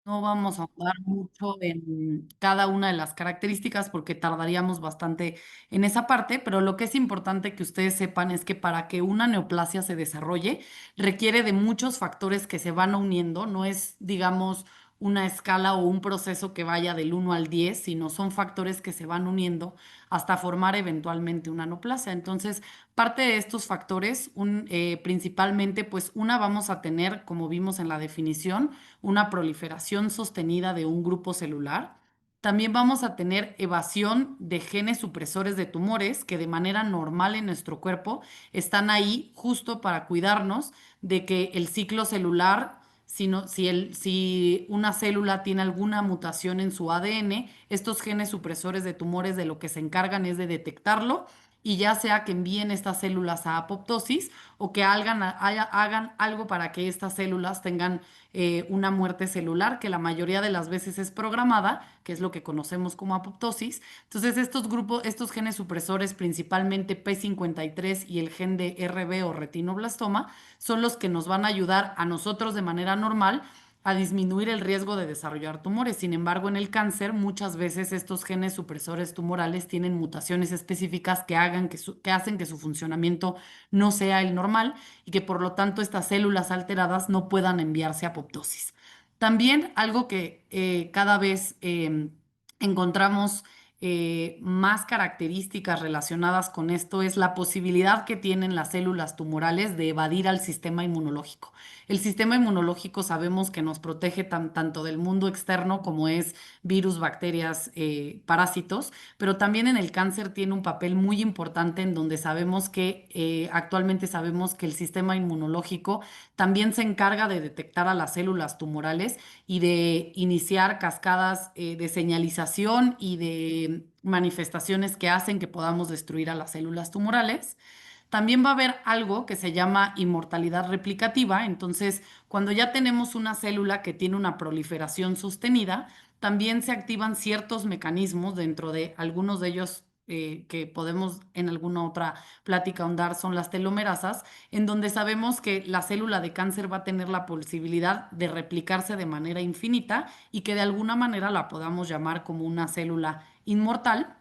No vamos a hablar mucho en cada una de las características porque tardaríamos bastante en esa parte, pero lo que es importante que ustedes sepan es que para que una neoplasia se desarrolle requiere de muchos factores que se van uniendo, no es, digamos, una escala o un proceso que vaya del 1 al 10, sino son factores que se van uniendo hasta formar eventualmente una neoplasia. Entonces, parte de estos factores, principalmente, pues una vamos a tener, como vimos en la definición, una proliferación sostenida de un grupo celular. También vamos a tener evasión de genes supresores de tumores que de manera normal en nuestro cuerpo están ahí justo para cuidarnos de que el ciclo celular, si una célula tiene alguna mutación en su ADN, estos genes supresores de tumores de lo que se encargan es de detectarlo y ya sea que envíen estas células a apoptosis o que hagan algo para que estas células tengan una muerte celular, que la mayoría de las veces es programada, que es lo que conocemos como apoptosis. Entonces, estos grupos, estos genes supresores, principalmente P53 y el gen de RB o retinoblastoma, son los que nos van a ayudar a nosotros de manera normal a disminuir el riesgo de desarrollar tumores. Sin embargo, en el cáncer, muchas veces estos genes supresores tumorales tienen mutaciones específicas que hacen que su funcionamiento no sea el normal y que por lo tanto estas células alteradas no puedan enviarse a apoptosis. También algo que cada vez encontramos más características relacionadas con esto es la posibilidad que tienen las células tumorales de evadir al sistema inmunológico. El sistema inmunológico sabemos que nos protege tanto del mundo externo como es virus, bacterias, parásitos, pero también en el cáncer tiene un papel muy importante en donde sabemos que actualmente sabemos que el sistema inmunológico también se encarga de detectar a las células tumorales y de iniciar cascadas de señalización y de manifestaciones que hacen que podamos destruir a las células tumorales. También va a haber algo que se llama inmortalidad replicativa. Entonces, cuando ya tenemos una célula que tiene una proliferación sostenida, también se activan ciertos mecanismos dentro de algunos de ellos que podemos en alguna otra plática ahondar son las telomerasas, en donde sabemos que la célula de cáncer va a tener la posibilidad de replicarse de manera infinita y que de alguna manera la podamos llamar como una célula inmortal.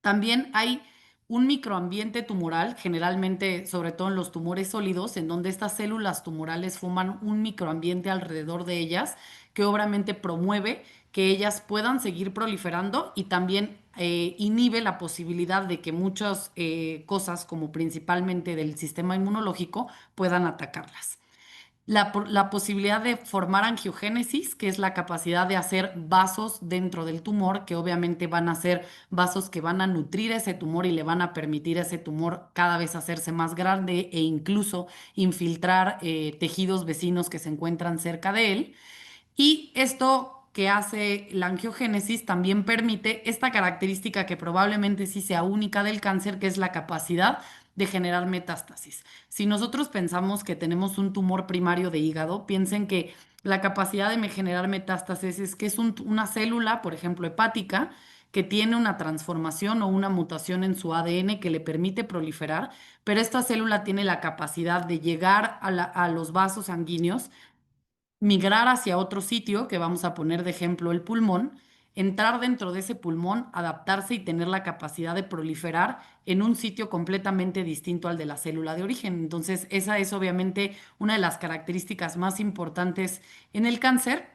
También hay un microambiente tumoral, generalmente, sobre todo en los tumores sólidos, en donde estas células tumorales forman un microambiente alrededor de ellas que obviamente promueve que ellas puedan seguir proliferando y también inhibe la posibilidad de que muchas cosas, como principalmente del sistema inmunológico, puedan atacarlas. La posibilidad de formar angiogénesis, que es la capacidad de hacer vasos dentro del tumor, que obviamente van a ser vasos que van a nutrir ese tumor y le van a permitir a ese tumor cada vez hacerse más grande e incluso infiltrar tejidos vecinos que se encuentran cerca de él. Y esto que hace la angiogénesis también permite esta característica que probablemente sí sea única del cáncer, que es la capacidad de generar metástasis. Si nosotros pensamos que tenemos un tumor primario de hígado, piensen que la capacidad de generar metástasis es que es una célula, por ejemplo, hepática, que tiene una transformación o una mutación en su ADN que le permite proliferar, pero esta célula tiene la capacidad de llegar a los vasos sanguíneos, migrar hacia otro sitio, que vamos a poner de ejemplo el pulmón, entrar dentro de ese pulmón, adaptarse y tener la capacidad de proliferar en un sitio completamente distinto al de la célula de origen. Entonces, esa es obviamente una de las características más importantes en el cáncer.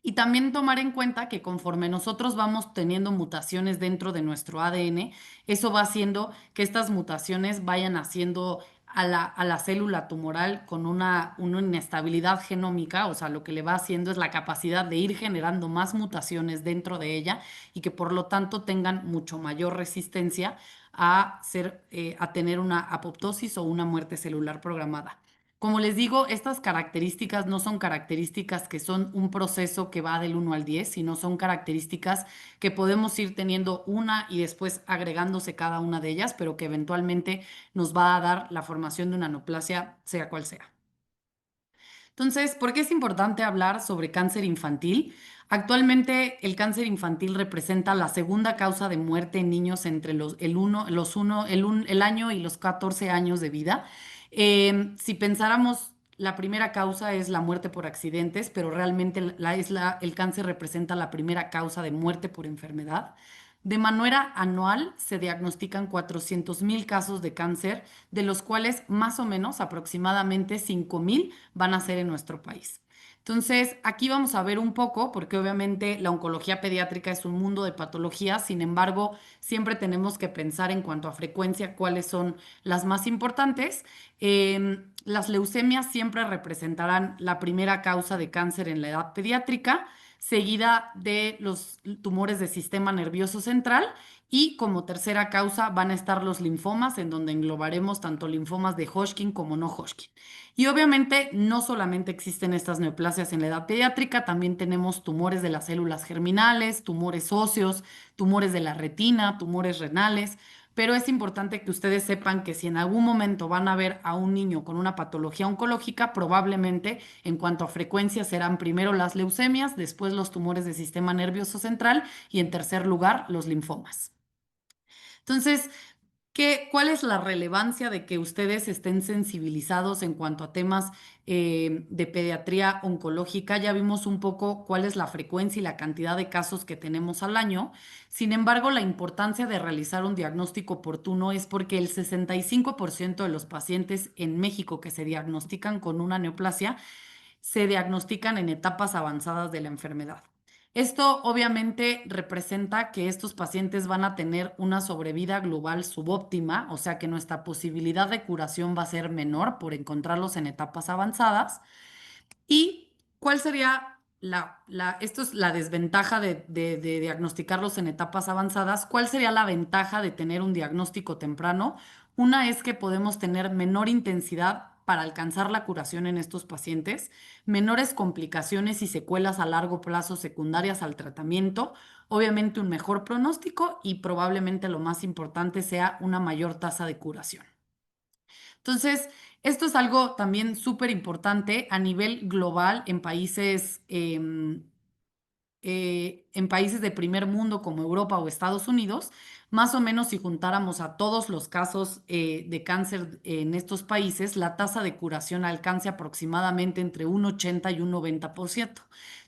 Y también tomar en cuenta que conforme nosotros vamos teniendo mutaciones dentro de nuestro ADN, eso va haciendo que estas mutaciones vayan haciendo a la célula tumoral con una inestabilidad genómica, o sea, lo que le va haciendo es la capacidad de ir generando más mutaciones dentro de ella y que por lo tanto tengan mucho mayor resistencia a tener una apoptosis o una muerte celular programada. Como les digo, estas características no son características que son un proceso que va del 1 al 10, sino son características que podemos ir teniendo una y después agregándose cada una de ellas, pero que eventualmente nos va a dar la formación de una neoplasia, sea cual sea. Entonces, ¿por qué es importante hablar sobre cáncer infantil? Actualmente, el cáncer infantil representa la segunda causa de muerte en niños entre el año y los 14 años de vida. Si pensáramos la primera causa es la muerte por accidentes, pero realmente el cáncer representa la primera causa de muerte por enfermedad. De manera anual se diagnostican 400,000 casos de cáncer, de los cuales más o menos aproximadamente 5,000 van a ser en nuestro país. Entonces, aquí vamos a ver un poco, porque obviamente la oncología pediátrica es un mundo de patologías, sin embargo, siempre tenemos que pensar en cuanto a frecuencia cuáles son las más importantes. Las leucemias siempre representarán la primera causa de cáncer en la edad pediátrica, seguida de los tumores del sistema nervioso central y como tercera causa van a estar los linfomas, en donde englobaremos tanto linfomas de Hodgkin como no Hodgkin. Y obviamente no solamente existen estas neoplasias en la edad pediátrica, también tenemos tumores de las células germinales, tumores óseos, tumores de la retina, tumores renales, pero es importante que ustedes sepan que si en algún momento van a ver a un niño con una patología oncológica, probablemente en cuanto a frecuencia serán primero las leucemias, después los tumores del sistema nervioso central y en tercer lugar los linfomas. Entonces, ¿cuál es la relevancia de que ustedes estén sensibilizados en cuanto a temas de pediatría oncológica? Ya vimos un poco cuál es la frecuencia y la cantidad de casos que tenemos al año. Sin embargo, la importancia de realizar un diagnóstico oportuno es porque el 65% de los pacientes en México que se diagnostican con una neoplasia se diagnostican en etapas avanzadas de la enfermedad. Esto obviamente representa que estos pacientes van a tener una sobrevida global subóptima, o sea que nuestra posibilidad de curación va a ser menor por encontrarlos en etapas avanzadas. ¿Y cuál sería esto es la desventaja de diagnosticarlos en etapas avanzadas? ¿Cuál sería la ventaja de tener un diagnóstico temprano? Una es que podemos tener menor intensidad para alcanzar la curación en estos pacientes, menores complicaciones y secuelas a largo plazo secundarias al tratamiento, obviamente un mejor pronóstico y probablemente lo más importante sea una mayor tasa de curación. Entonces, esto es algo también súper importante a nivel global en países de primer mundo como Europa o Estados Unidos. Más o menos si juntáramos a todos los casos de cáncer en estos países, la tasa de curación alcanza aproximadamente entre un 80 y un 90%.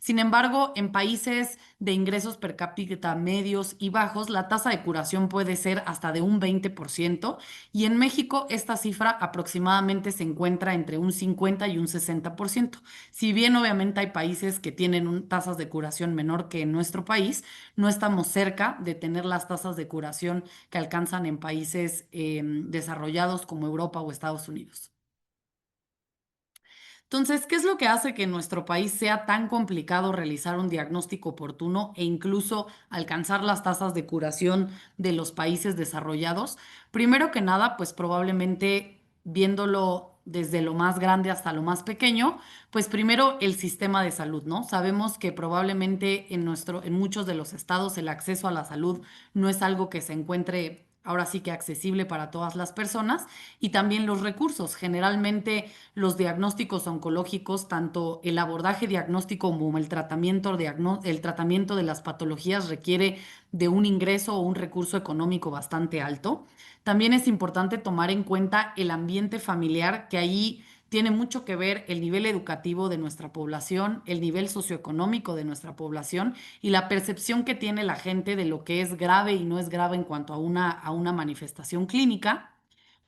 Sin embargo, en países de ingresos per cápita medios y bajos, la tasa de curación puede ser hasta de un 20% y en México esta cifra aproximadamente se encuentra entre un 50 y un 60%. Si bien obviamente hay países que tienen tasas de curación menor que en nuestro país, no estamos cerca de tener las tasas de curación que alcanzan en países desarrollados como Europa o Estados Unidos. Entonces, ¿qué es lo que hace que en nuestro país sea tan complicado realizar un diagnóstico oportuno e incluso alcanzar las tasas de curación de los países desarrollados? Primero que nada, pues probablemente viéndolo desde lo más grande hasta lo más pequeño, pues primero el sistema de salud, ¿no? Sabemos que probablemente en muchos de los estados el acceso a la salud no es algo que se encuentre ahora sí que accesible para todas las personas y también los recursos. Generalmente los diagnósticos oncológicos, tanto el abordaje diagnóstico como el tratamiento de las patologías requiere de un ingreso o un recurso económico bastante alto. También es importante tomar en cuenta el ambiente familiar, que ahí tiene mucho que ver el nivel educativo de nuestra población, el nivel socioeconómico de nuestra población y la percepción que tiene la gente de lo que es grave y no es grave en cuanto a una manifestación clínica.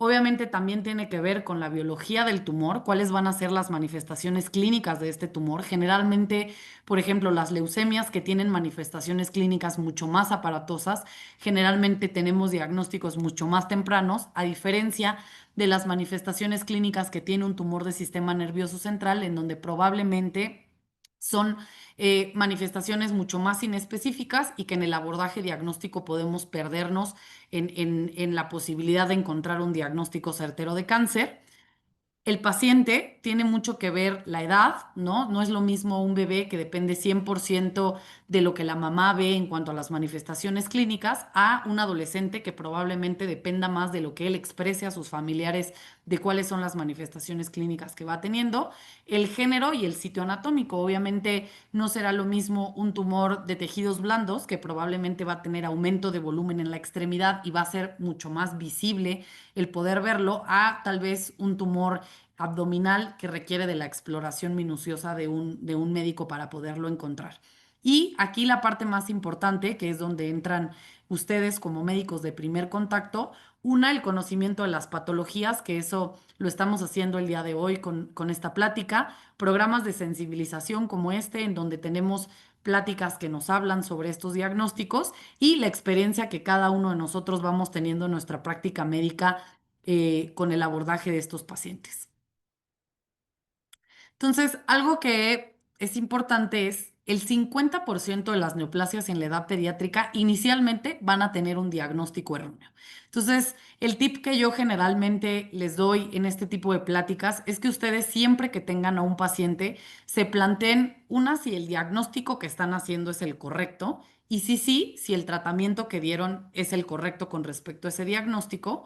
Obviamente también tiene que ver con la biología del tumor, cuáles van a ser las manifestaciones clínicas de este tumor. Generalmente, por ejemplo, las leucemias que tienen manifestaciones clínicas mucho más aparatosas, generalmente tenemos diagnósticos mucho más tempranos, a diferencia de las manifestaciones clínicas que tiene un tumor del sistema nervioso central, en donde probablemente son manifestaciones mucho más inespecíficas y que en el abordaje diagnóstico podemos perdernos en la posibilidad de encontrar un diagnóstico certero de cáncer. El paciente tiene mucho que ver la edad, ¿no? No es lo mismo un bebé que depende 100% de lo que la mamá ve en cuanto a las manifestaciones clínicas a un adolescente que probablemente dependa más de lo que él exprese a sus familiares de cuáles son las manifestaciones clínicas que va teniendo. El género y el sitio anatómico, obviamente no será lo mismo un tumor de tejidos blandos que probablemente va a tener aumento de volumen en la extremidad y va a ser mucho más visible el poder verlo a tal vez un tumor abdominal que requiere de la exploración minuciosa de un médico para poderlo encontrar. Y aquí la parte más importante, que es donde entran ustedes como médicos de primer contacto, una, el conocimiento de las patologías, que eso lo estamos haciendo el día de hoy con esta plática, programas de sensibilización como este, en donde tenemos pláticas que nos hablan sobre estos diagnósticos y la experiencia que cada uno de nosotros vamos teniendo en nuestra práctica médica con el abordaje de estos pacientes. Entonces, algo que es importante es el 50% de las neoplasias en la edad pediátrica inicialmente van a tener un diagnóstico erróneo. Entonces, el tip que yo generalmente les doy en este tipo de pláticas es que ustedes siempre que tengan a un paciente se planteen una si el diagnóstico que están haciendo es el correcto y si sí, si el tratamiento que dieron es el correcto con respecto a ese diagnóstico.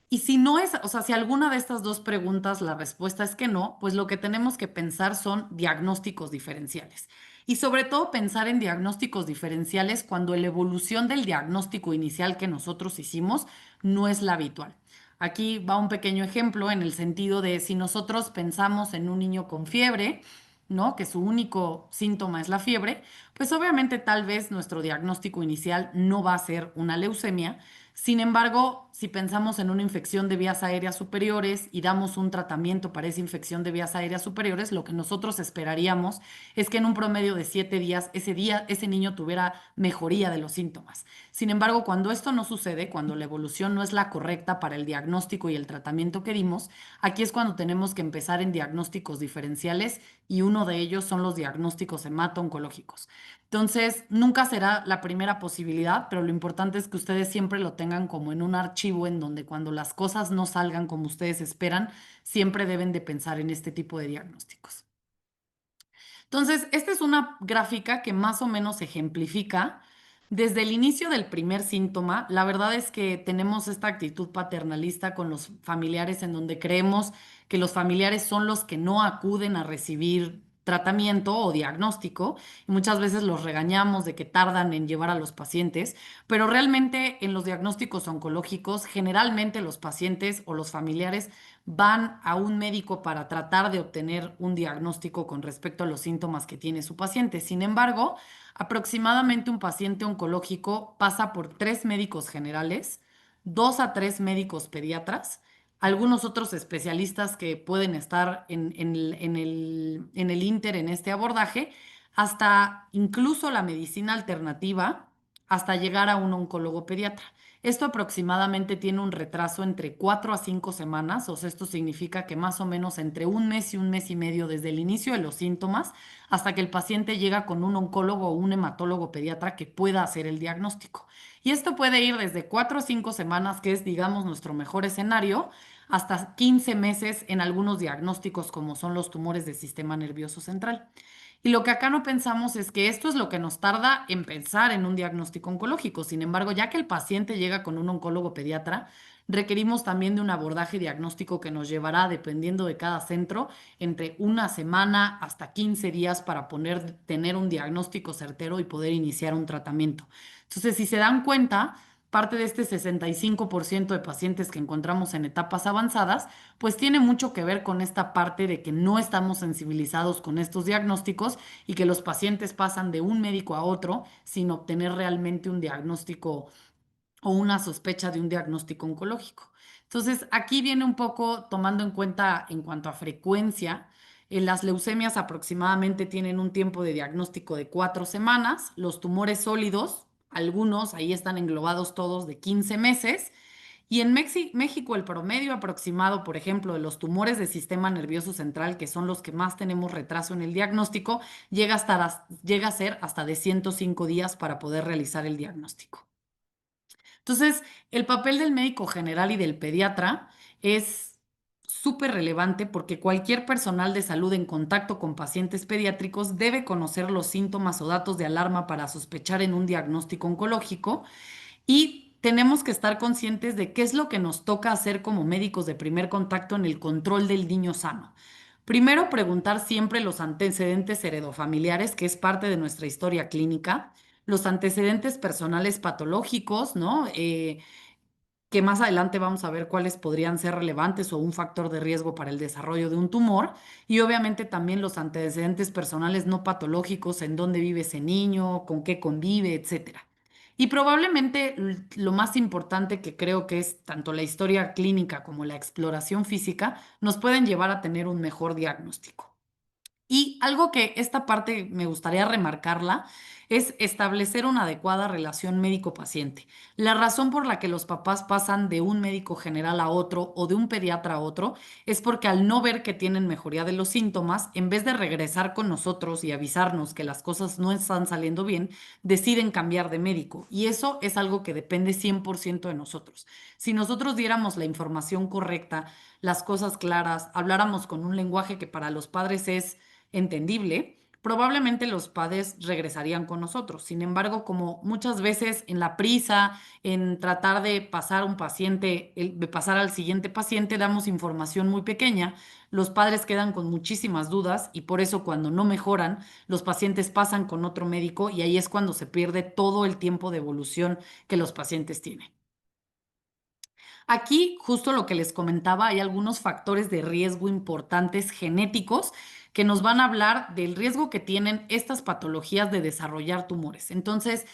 Y si no es, o sea, si alguna de estas dos preguntas la respuesta es que no, pues lo que tenemos que pensar son diagnósticos diferenciales. Y sobre todo pensar en diagnósticos diferenciales cuando la evolución del diagnóstico inicial que nosotros hicimos no es la habitual. Aquí va un pequeño ejemplo en el sentido de si nosotros pensamos en un niño con fiebre, ¿no? Que su único síntoma es la fiebre, pues obviamente tal vez nuestro diagnóstico inicial no va a ser una leucemia. Sin embargo, si pensamos en una infección de vías aéreas superiores y damos un tratamiento para esa infección de vías aéreas superiores, lo que nosotros esperaríamos es que en un promedio de 7 días, ese niño tuviera mejoría de los síntomas. Sin embargo, cuando esto no sucede, cuando la evolución no es la correcta para el diagnóstico y el tratamiento que dimos, aquí es cuando tenemos que empezar en diagnósticos diferenciales y uno de ellos son los diagnósticos hemato-oncológicos. Entonces, nunca será la primera posibilidad, pero lo importante es que ustedes siempre lo tengan como en un archivo en donde cuando las cosas no salgan como ustedes esperan, siempre deben de pensar en este tipo de diagnósticos. Entonces, esta es una gráfica que más o menos ejemplifica desde el inicio del primer síntoma. La verdad es que tenemos esta actitud paternalista con los familiares en donde creemos que los familiares son los que no acuden a recibir tratamiento o diagnóstico y muchas veces los regañamos de que tardan en llevar a los pacientes, pero realmente en los diagnósticos oncológicos generalmente los pacientes o los familiares van a un médico para tratar de obtener un diagnóstico con respecto a los síntomas que tiene su paciente. Sin embargo, aproximadamente un paciente oncológico pasa por 3 médicos generales, 2 a 3 médicos pediatras, algunos otros especialistas que pueden estar en el Inter en este abordaje, hasta incluso la medicina alternativa, hasta llegar a un oncólogo pediatra. Esto aproximadamente tiene un retraso entre 4 a 5 semanas, o sea, esto significa que más o menos entre un mes y un mes y medio desde el inicio de los síntomas hasta que el paciente llega con un oncólogo o un hematólogo pediatra que pueda hacer el diagnóstico. Y esto puede ir desde 4 o 5 semanas, que es, digamos, nuestro mejor escenario, hasta 15 meses en algunos diagnósticos como son los tumores del sistema nervioso central. Y lo que acá no pensamos es que esto es lo que nos tarda en pensar en un diagnóstico oncológico. Sin embargo, ya que el paciente llega con un oncólogo pediatra, requerimos también de un abordaje diagnóstico que nos llevará, dependiendo de cada centro, entre una semana hasta 15 días para tener un diagnóstico certero y poder iniciar un tratamiento. Entonces, si se dan cuenta, parte de este 65% de pacientes que encontramos en etapas avanzadas, pues tiene mucho que ver con esta parte de que no estamos sensibilizados con estos diagnósticos y que los pacientes pasan de un médico a otro sin obtener realmente un diagnóstico o una sospecha de un diagnóstico oncológico. Entonces, aquí viene un poco tomando en cuenta en cuanto a frecuencia. Las leucemias aproximadamente tienen un tiempo de diagnóstico de 4 semanas. Los tumores sólidos, algunos, ahí están englobados todos, de 15 meses. Y en México el promedio aproximado, por ejemplo, de los tumores del sistema nervioso central, que son los que más tenemos retraso en el diagnóstico, llega a ser hasta de 105 días para poder realizar el diagnóstico. Entonces, el papel del médico general y del pediatra es súper relevante porque cualquier personal de salud en contacto con pacientes pediátricos debe conocer los síntomas o datos de alarma para sospechar en un diagnóstico oncológico y tenemos que estar conscientes de qué es lo que nos toca hacer como médicos de primer contacto en el control del niño sano. Primero, preguntar siempre los antecedentes heredofamiliares, que es parte de nuestra historia clínica, los antecedentes personales patológicos, ¿no? que más adelante vamos a ver cuáles podrían ser relevantes o un factor de riesgo para el desarrollo de un tumor, y obviamente también los antecedentes personales no patológicos, en dónde vive ese niño, con qué convive, etcétera. Y probablemente lo más importante, que creo que es tanto la historia clínica como la exploración física, nos pueden llevar a tener un mejor diagnóstico. Y algo que esta parte me gustaría remarcarla es establecer una adecuada relación médico-paciente. La razón por la que los papás pasan de un médico general a otro o de un pediatra a otro es porque al no ver que tienen mejoría de los síntomas, en vez de regresar con nosotros y avisarnos que las cosas no están saliendo bien, deciden cambiar de médico. Y eso es algo que depende 100% de nosotros. Si nosotros diéramos la información correcta, las cosas claras, habláramos con un lenguaje que para los padres es entendible, probablemente los padres regresarían con nosotros. Sin embargo, como muchas veces en la prisa, en tratar de pasar un paciente, de pasar al siguiente paciente, damos información muy pequeña, los padres quedan con muchísimas dudas y por eso cuando no mejoran, los pacientes pasan con otro médico y ahí es cuando se pierde todo el tiempo de evolución que los pacientes tienen. Aquí, justo lo que les comentaba, hay algunos factores de riesgo importantes genéticos que nos van a hablar del riesgo que tienen estas patologías de desarrollar tumores. Entonces,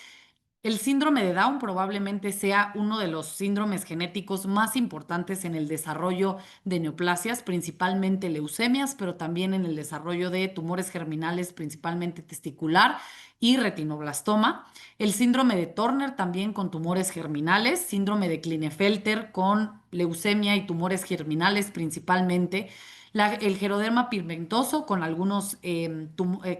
el síndrome de Down probablemente sea uno de los síndromes genéticos más importantes en el desarrollo de neoplasias, principalmente leucemias, pero también en el desarrollo de tumores germinales, principalmente testicular y retinoblastoma. El síndrome de Turner también con tumores germinales, síndrome de Klinefelter con leucemia y tumores germinales principalmente. El geroderma pigmentoso con algunos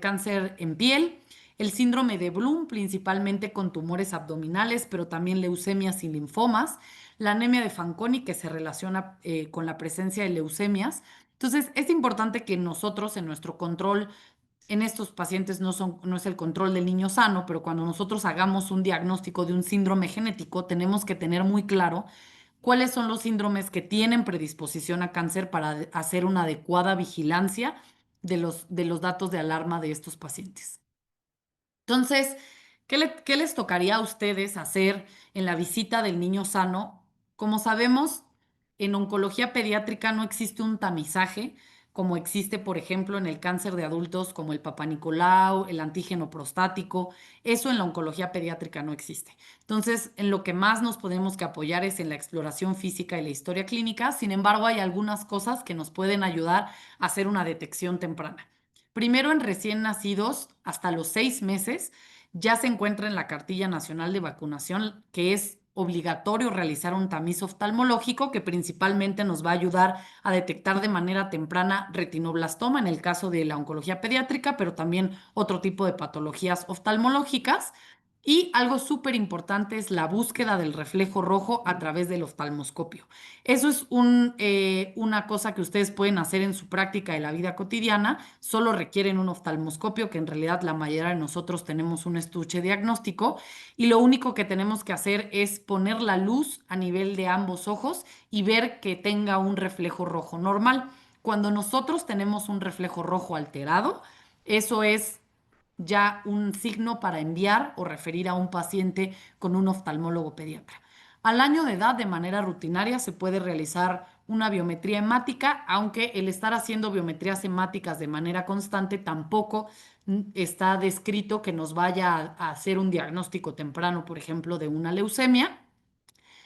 cáncer en piel, el síndrome de Bloom, principalmente con tumores abdominales, pero también leucemias y linfomas, la anemia de Fanconi, que se relaciona con la presencia de leucemias. Entonces, es importante que nosotros en nuestro control en estos pacientes no es el control del niño sano, pero cuando nosotros hagamos un diagnóstico de un síndrome genético, tenemos que tener muy claro cuáles son los síndromes que tienen predisposición a cáncer para hacer una adecuada vigilancia de los datos de alarma de estos pacientes. Entonces, ¿qué les tocaría a ustedes hacer en la visita del niño sano? Como sabemos, en oncología pediátrica no existe un tamizaje como existe, por ejemplo, en el cáncer de adultos, como el Papá Nicolau, el antígeno prostático. Eso en la oncología pediátrica no existe. Entonces, en lo que más nos podemos que apoyar es en la exploración física y la historia clínica. Sin embargo, hay algunas cosas que nos pueden ayudar a hacer una detección temprana. Primero, en recién nacidos, hasta los 6 meses, ya se encuentra en la cartilla nacional de vacunación que es obligatorio realizar un tamiz oftalmológico que principalmente nos va a ayudar a detectar de manera temprana retinoblastoma en el caso de la oncología pediátrica, pero también otro tipo de patologías oftalmológicas. Y algo súper importante es la búsqueda del reflejo rojo a través del oftalmoscopio. Eso es una cosa que ustedes pueden hacer en su práctica de la vida cotidiana. Solo requieren un oftalmoscopio, que en realidad la mayoría de nosotros tenemos un estuche diagnóstico. Y lo único que tenemos que hacer es poner la luz a nivel de ambos ojos y ver que tenga un reflejo rojo normal. Cuando nosotros tenemos un reflejo rojo alterado, eso es ya un signo para enviar o referir a un paciente con un oftalmólogo pediatra. Al año de edad, de manera rutinaria, se puede realizar una biometría hemática, aunque el estar haciendo biometrías hemáticas de manera constante tampoco está descrito que nos vaya a hacer un diagnóstico temprano, por ejemplo, de una leucemia.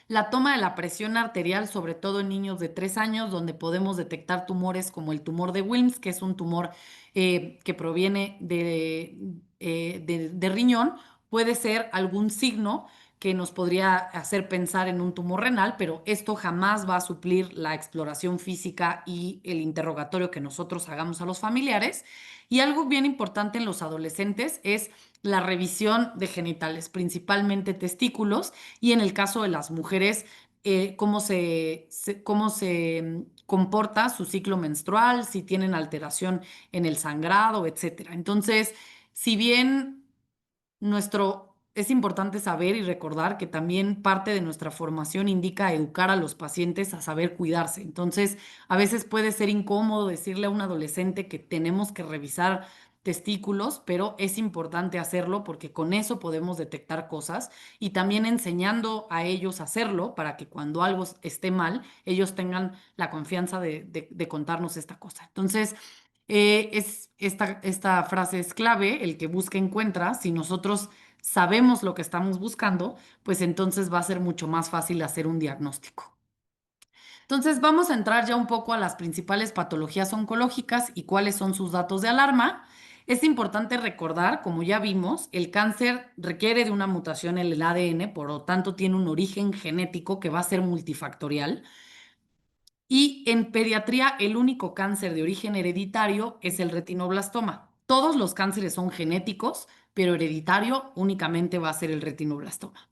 La toma de la presión arterial, sobre todo en niños de 3 años, donde podemos detectar tumores como el tumor de Wilms, que es un tumor que proviene de riñón, puede ser algún signo que nos podría hacer pensar en un tumor renal, pero esto jamás va a suplir la exploración física y el interrogatorio que nosotros hagamos a los familiares. Y algo bien importante en los adolescentes es la revisión de genitales, principalmente testículos, y en el caso de las mujeres, cómo se comporta su ciclo menstrual, si tienen alteración en el sangrado, etcétera. Entonces, si bien es importante saber y recordar que también parte de nuestra formación indica educar a los pacientes a saber cuidarse. Entonces, a veces puede ser incómodo decirle a un adolescente que tenemos que revisar testículos, pero es importante hacerlo porque con eso podemos detectar cosas y también enseñando a ellos a hacerlo para que cuando algo esté mal, ellos tengan la confianza de contarnos esta cosa. Entonces, esta frase es clave, el que busca encuentra. Si nosotros sabemos lo que estamos buscando, pues entonces va a ser mucho más fácil hacer un diagnóstico. Entonces vamos a entrar ya un poco a las principales patologías oncológicas y cuáles son sus datos de alarma. Es importante recordar, como ya vimos, el cáncer requiere de una mutación en el ADN, por lo tanto tiene un origen genético que va a ser multifactorial. Y en pediatría, el único cáncer de origen hereditario es el retinoblastoma. Todos los cánceres son genéticos, pero hereditario únicamente va a ser el retinoblastoma.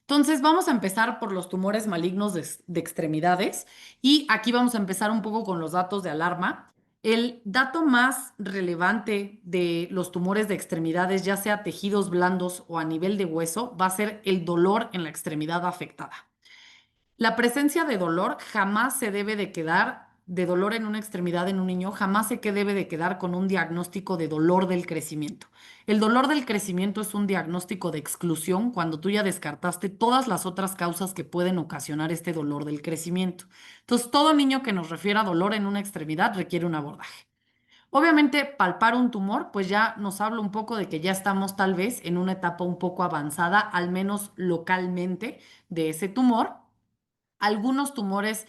Entonces, vamos a empezar por los tumores malignos de extremidades y aquí vamos a empezar un poco con los datos de alarma. El dato más relevante de los tumores de extremidades, ya sea tejidos blandos o a nivel de hueso, va a ser el dolor en la extremidad afectada. La presencia de dolor jamás se debe de quedar, de dolor en una extremidad en un niño, jamás se que debe de quedar con un diagnóstico de dolor del crecimiento. El dolor del crecimiento es un diagnóstico de exclusión cuando tú ya descartaste todas las otras causas que pueden ocasionar este dolor del crecimiento. Entonces, todo niño que nos refiera a dolor en una extremidad requiere un abordaje. Obviamente, palpar un tumor, pues ya nos habla un poco de que ya estamos tal vez en una etapa un poco avanzada, al menos localmente, de ese tumor. Algunos tumores,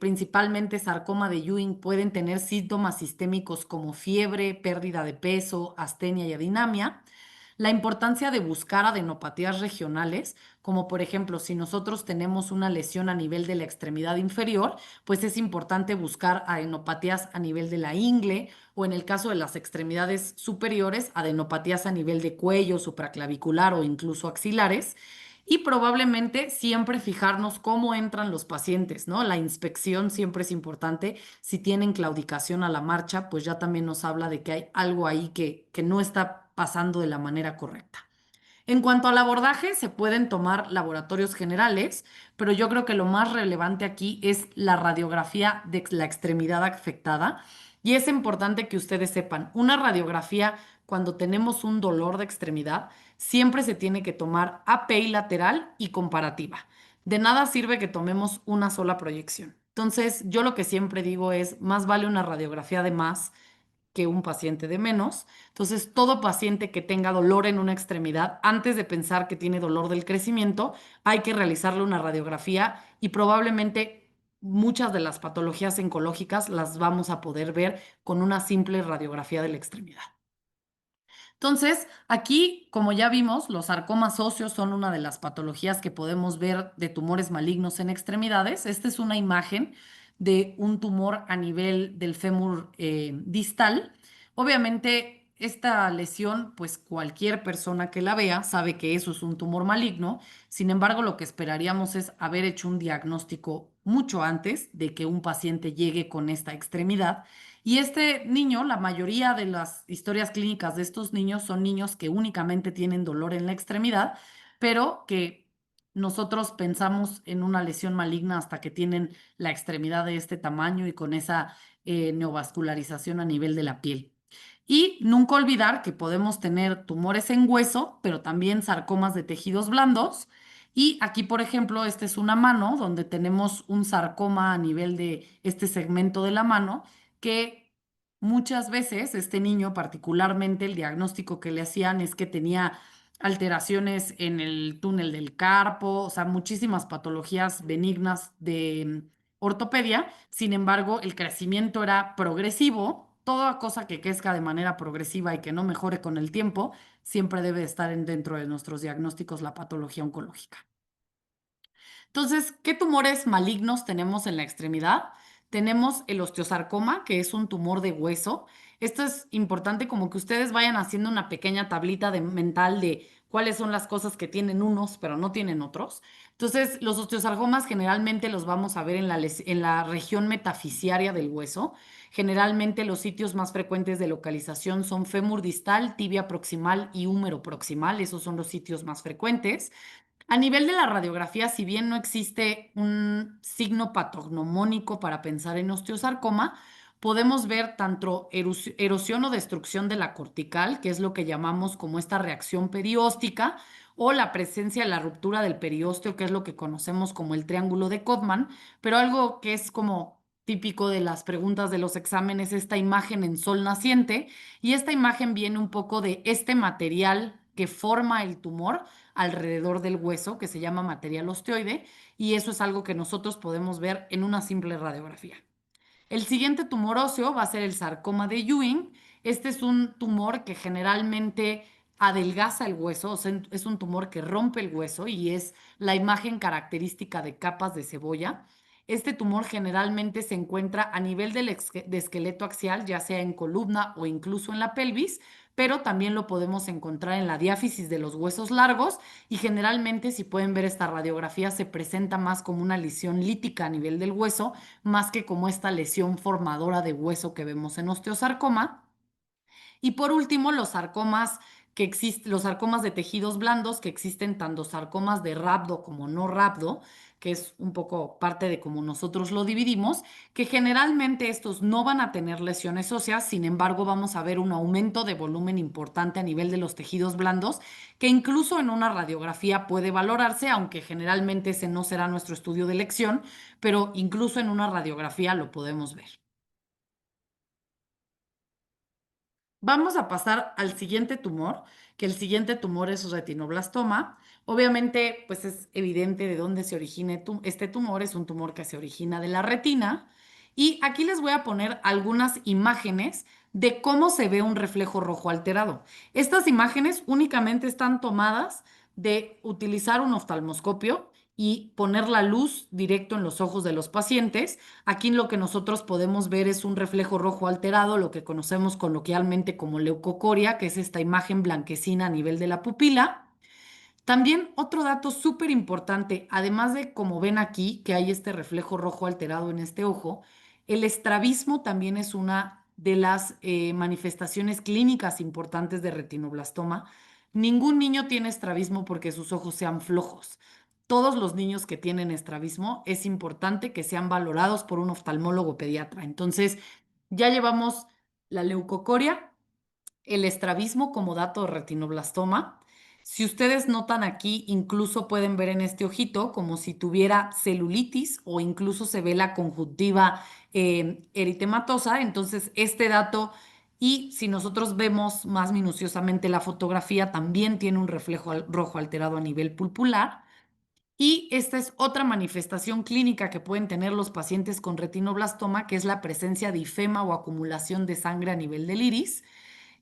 principalmente sarcoma de Ewing, pueden tener síntomas sistémicos como fiebre, pérdida de peso, astenia y adinamia. La importancia de buscar adenopatías regionales, como por ejemplo, si nosotros tenemos una lesión a nivel de la extremidad inferior, pues es importante buscar adenopatías a nivel de la ingle o en el caso de las extremidades superiores, adenopatías a nivel de cuello, supraclavicular o incluso axilares. Y probablemente siempre fijarnos cómo entran los pacientes, ¿no? La inspección siempre es importante. Si tienen claudicación a la marcha, pues ya también nos habla de que hay algo ahí que no está pasando de la manera correcta. En cuanto al abordaje, se pueden tomar laboratorios generales, pero yo creo que lo más relevante aquí es la radiografía de la extremidad afectada. Y es importante que ustedes sepan, una radiografía cuando tenemos un dolor de extremidad, siempre se tiene que tomar API lateral y comparativa. De nada sirve que tomemos una sola proyección. Entonces, yo lo que siempre digo es, más vale una radiografía de más que un paciente de menos. Entonces, todo paciente que tenga dolor en una extremidad, antes de pensar que tiene dolor del crecimiento, hay que realizarle una radiografía y probablemente muchas de las patologías oncológicas las vamos a poder ver con una simple radiografía de la extremidad. Entonces, aquí, como ya vimos, los sarcomas óseos son una de las patologías que podemos ver de tumores malignos en extremidades. Esta es una imagen de un tumor a nivel del fémur distal. Obviamente, esta lesión, pues cualquier persona que la vea sabe que eso es un tumor maligno. Sin embargo, lo que esperaríamos es haber hecho un diagnóstico mucho antes de que un paciente llegue con esta extremidad y este niño, la mayoría de las historias clínicas de estos niños son niños que únicamente tienen dolor en la extremidad, pero que nosotros pensamos en una lesión maligna hasta que tienen la extremidad de este tamaño y con esa neovascularización a nivel de la piel. Y nunca olvidar que podemos tener tumores en hueso, pero también sarcomas de tejidos blandos. Y aquí, por ejemplo, esta es una mano donde tenemos un sarcoma a nivel de este segmento de la mano que muchas veces este niño, particularmente el diagnóstico que le hacían es que tenía alteraciones en el túnel del carpo, o sea, muchísimas patologías benignas de ortopedia. Sin embargo, el crecimiento era progresivo. Toda cosa que crezca de manera progresiva y que no mejore con el tiempo, siempre debe estar dentro de nuestros diagnósticos la patología oncológica. Entonces, ¿qué tumores malignos tenemos en la extremidad? Tenemos el osteosarcoma, que es un tumor de hueso. Esto es importante como que ustedes vayan haciendo una pequeña tablita mental de cuáles son las cosas que tienen unos, pero no tienen otros. Entonces, los osteosarcomas generalmente los vamos a ver en la región metafisiaria del hueso. Generalmente los sitios más frecuentes de localización son fémur distal, tibia proximal y húmero proximal. Esos son los sitios más frecuentes. A nivel de la radiografía, si bien no existe un signo patognomónico para pensar en osteosarcoma, podemos ver tanto erosión o destrucción de la cortical, que es lo que llamamos como esta reacción perióstica, o la presencia de la ruptura del periósteo, que es lo que conocemos como el triángulo de Codman, pero algo que es como típico de las preguntas de los exámenes, esta imagen en sol naciente, y esta imagen viene un poco de este material que forma el tumor alrededor del hueso, que se llama material osteoide, y eso es algo que nosotros podemos ver en una simple radiografía. El siguiente tumor óseo va a ser el sarcoma de Ewing. Este es un tumor que generalmente adelgaza el hueso, o sea, es un tumor que rompe el hueso y es la imagen característica de capas de cebolla. Este tumor generalmente se encuentra a nivel de esqueleto axial, ya sea en columna o incluso en la pelvis, pero también lo podemos encontrar en la diáfisis de los huesos largos y generalmente, si pueden ver esta radiografía, se presenta más como una lesión lítica a nivel del hueso más que como esta lesión formadora de hueso que vemos en osteosarcoma. Y por último, los sarcomas que existen, los sarcomas de tejidos blandos, que existen tanto sarcomas de rhabdo como no rhabdo, que es un poco parte de cómo nosotros lo dividimos, que generalmente estos no van a tener lesiones óseas, sin embargo vamos a ver un aumento de volumen importante a nivel de los tejidos blandos, que incluso en una radiografía puede valorarse, aunque generalmente ese no será nuestro estudio de elección, pero incluso en una radiografía lo podemos ver. Vamos a pasar al siguiente tumor, que el siguiente tumor es retinoblastoma. Obviamente, pues es evidente de dónde se origina este tumor. Es un tumor que se origina de la retina. Y aquí les voy a poner algunas imágenes de cómo se ve un reflejo rojo alterado. Estas imágenes únicamente están tomadas de utilizar un oftalmoscopio y poner la luz directo en los ojos de los pacientes. Aquí lo que nosotros podemos ver es un reflejo rojo alterado, lo que conocemos coloquialmente como leucocoria, que es esta imagen blanquecina a nivel de la pupila. También otro dato súper importante, además de como ven aquí, que hay este reflejo rojo alterado en este ojo, el estrabismo también es una de las manifestaciones clínicas importantes de retinoblastoma. Ningún niño tiene estrabismo porque sus ojos sean flojos. Todos los niños que tienen estrabismo es importante que sean valorados por un oftalmólogo pediatra. Entonces, ya llevamos la leucocoria, el estrabismo como dato de retinoblastoma. Si ustedes notan aquí, incluso pueden ver en este ojito como si tuviera celulitis o incluso se ve la conjuntiva eritematosa. Entonces, este dato, y si nosotros vemos más minuciosamente la fotografía, también tiene un reflejo rojo alterado a nivel pulpular. Y esta es otra manifestación clínica que pueden tener los pacientes con retinoblastoma, que es la presencia de ifema o acumulación de sangre a nivel del iris.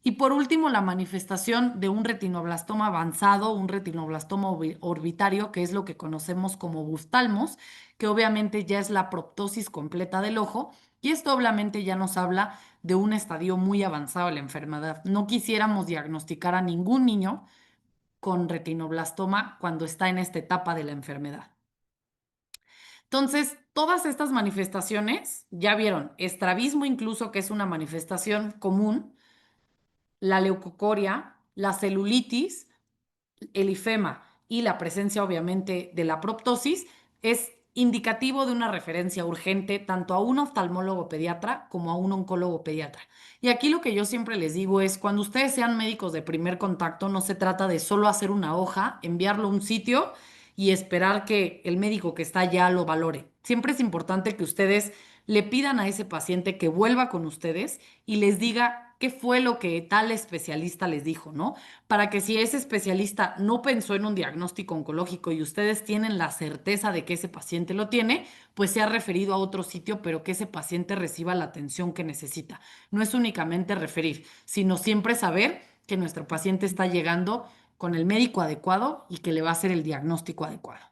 Y por último, la manifestación de un retinoblastoma avanzado, un retinoblastoma orbitario, que es lo que conocemos como buftalmos, que obviamente ya es la proptosis completa del ojo. Y esto obviamente ya nos habla de un estadio muy avanzado de la enfermedad. No quisiéramos diagnosticar a ningún niño con retinoblastoma cuando está en esta etapa de la enfermedad. Entonces, todas estas manifestaciones, ya vieron, estrabismo incluso, que es una manifestación común, la leucocoria, la celulitis, el ifema y la presencia obviamente de la proptosis es indicativo de una referencia urgente tanto a un oftalmólogo pediatra como a un oncólogo pediatra. Y aquí lo que yo siempre les digo es, cuando ustedes sean médicos de primer contacto, no se trata de solo hacer una hoja, enviarlo a un sitio y esperar que el médico que está allá lo valore. Siempre es importante que ustedes le pidan a ese paciente que vuelva con ustedes y les diga qué fue lo que tal especialista les dijo, ¿no? Para que si ese especialista no pensó en un diagnóstico oncológico y ustedes tienen la certeza de que ese paciente lo tiene, pues sea referido a otro sitio, pero que ese paciente reciba la atención que necesita. No es únicamente referir, sino siempre saber que nuestro paciente está llegando con el médico adecuado y que le va a hacer el diagnóstico adecuado.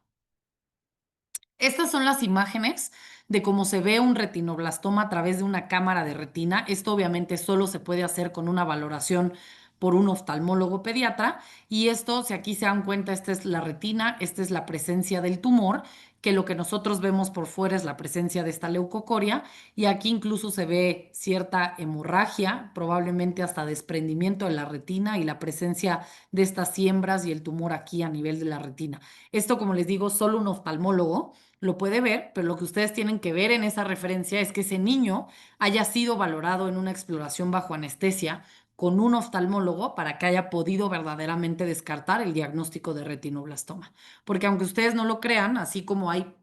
Estas son las imágenes de cómo se ve un retinoblastoma a través de una cámara de retina. Esto obviamente solo se puede hacer con una valoración por un oftalmólogo pediatra. Y esto, si aquí se dan cuenta, esta es la retina, esta es la presencia del tumor, que lo que nosotros vemos por fuera es la presencia de esta leucocoria. Y aquí incluso se ve cierta hemorragia, probablemente hasta desprendimiento de la retina y la presencia de estas siembras y el tumor aquí a nivel de la retina. Esto, como les digo, solo un oftalmólogo lo puede ver, pero lo que ustedes tienen que ver en esa referencia es que ese niño haya sido valorado en una exploración bajo anestesia con un oftalmólogo para que haya podido verdaderamente descartar el diagnóstico de retinoblastoma. Porque aunque ustedes no lo crean, así como hay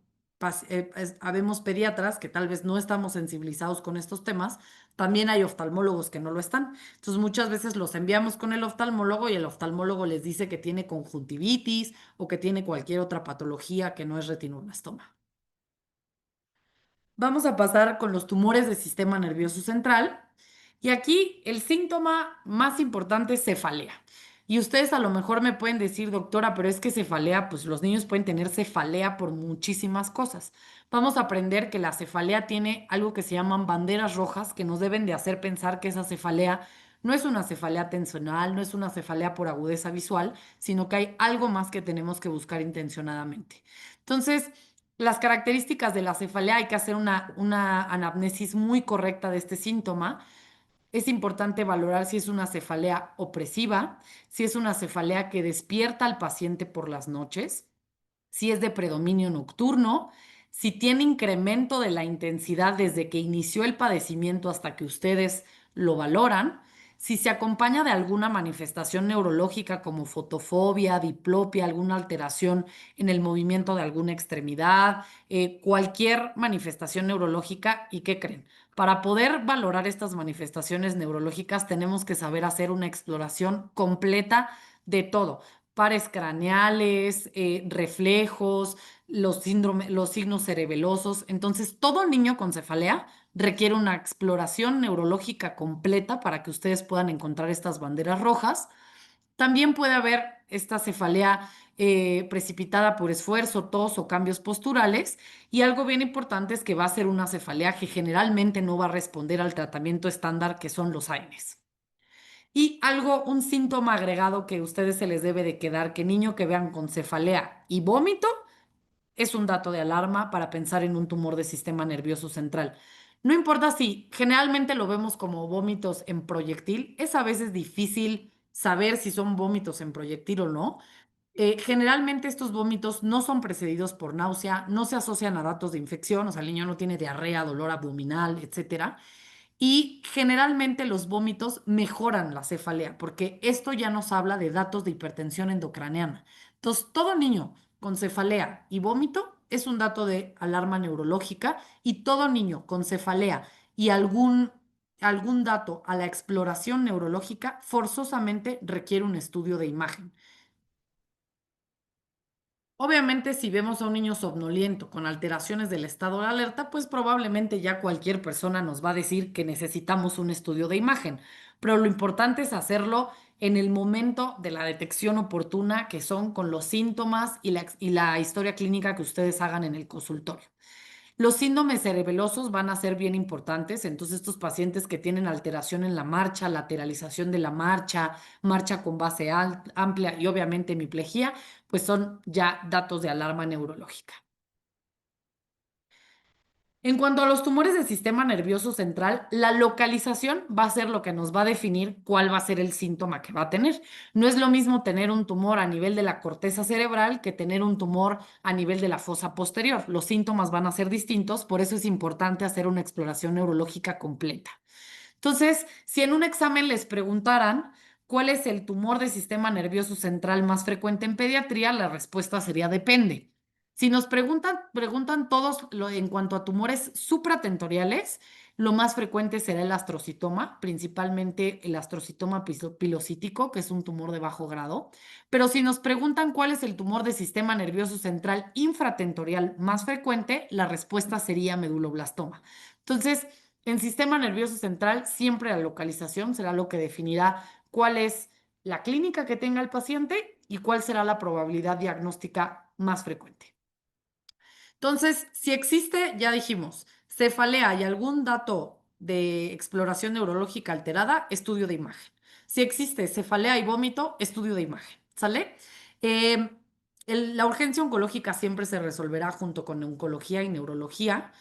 habemos pediatras que tal vez no estamos sensibilizados con estos temas, también hay oftalmólogos que no lo están. Entonces muchas veces los enviamos con el oftalmólogo y el oftalmólogo les dice que tiene conjuntivitis o que tiene cualquier otra patología que no es retinoblastoma. Vamos a pasar con los tumores del sistema nervioso central. Y aquí el síntoma más importante es cefalea. Y ustedes a lo mejor me pueden decir, doctora, pero es que cefalea, pues los niños pueden tener cefalea por muchísimas cosas. Vamos a aprender que la cefalea tiene algo que se llaman banderas rojas que nos deben de hacer pensar que esa cefalea no es una cefalea tensional, no es una cefalea por agudeza visual, sino que hay algo más que tenemos que buscar intencionadamente. Entonces, las características de la cefalea, hay que hacer una anamnesis muy correcta de este síntoma. Es importante valorar si es una cefalea opresiva, si es una cefalea que despierta al paciente por las noches, si es de predominio nocturno, si tiene incremento de la intensidad desde que inició el padecimiento hasta que ustedes lo valoran, si se acompaña de alguna manifestación neurológica como fotofobia, diplopia, alguna alteración en el movimiento de alguna extremidad, cualquier manifestación neurológica. ¿Y qué creen? Para poder valorar estas manifestaciones neurológicas tenemos que saber hacer una exploración completa de todo: pares craneales, reflejos, los signos cerebelosos. Entonces, todo niño con cefalea requiere una exploración neurológica completa para que ustedes puedan encontrar estas banderas rojas. También puede haber esta cefalea precipitada por esfuerzo, tos o cambios posturales. Y algo bien importante es que va a ser una cefalea que generalmente no va a responder al tratamiento estándar que son los AINES. Y algo, un síntoma agregado que a ustedes se les debe de quedar, que niño que vean con cefalea y vómito es un dato de alarma para pensar en un tumor de sistema nervioso central. No importa si generalmente lo vemos como vómitos en proyectil, es a veces difícil saber si son vómitos en proyectil o no. Generalmente estos vómitos no son precedidos por náusea, no se asocian a datos de infección, o sea, el niño no tiene diarrea, dolor abdominal, etcétera. Y generalmente los vómitos mejoran la cefalea, porque esto ya nos habla de datos de hipertensión endocraneana. Entonces, todo niño con cefalea y vómito es un dato de alarma neurológica, y todo niño con cefalea y algún dato a la exploración neurológica forzosamente requiere un estudio de imagen. Obviamente, si vemos a un niño somnoliento con alteraciones del estado de alerta, pues probablemente ya cualquier persona nos va a decir que necesitamos un estudio de imagen. Pero lo importante es hacerlo en el momento de la detección oportuna, que son con los síntomas y la historia clínica que ustedes hagan en el consultorio. Los síndromes cerebelosos van a ser bien importantes. Entonces, estos pacientes que tienen alteración en la marcha, lateralización de la marcha, marcha con base amplia y obviamente hemiplegia, pues son ya datos de alarma neurológica. En cuanto a los tumores del sistema nervioso central, la localización va a ser lo que nos va a definir cuál va a ser el síntoma que va a tener. No es lo mismo tener un tumor a nivel de la corteza cerebral que tener un tumor a nivel de la fosa posterior. Los síntomas van a ser distintos, por eso es importante hacer una exploración neurológica completa. Entonces, si en un examen les preguntaran cuál es el tumor del sistema nervioso central más frecuente en pediatría, la respuesta sería depende. Si nos preguntan todos en cuanto a tumores supratentoriales, lo más frecuente será el astrocitoma, principalmente el astrocitoma pilocítico, que es un tumor de bajo grado. Pero si nos preguntan cuál es el tumor del sistema nervioso central infratentorial más frecuente, la respuesta sería meduloblastoma. Entonces, en sistema nervioso central, siempre la localización será lo que definirá cuál es la clínica que tenga el paciente y cuál será la probabilidad diagnóstica más frecuente. Entonces, si existe, ya dijimos, cefalea y algún dato de exploración neurológica alterada, estudio de imagen. Si existe cefalea y vómito, estudio de imagen. ¿Sale? Eh, la urgencia oncológica siempre se resolverá junto con oncología y neurología.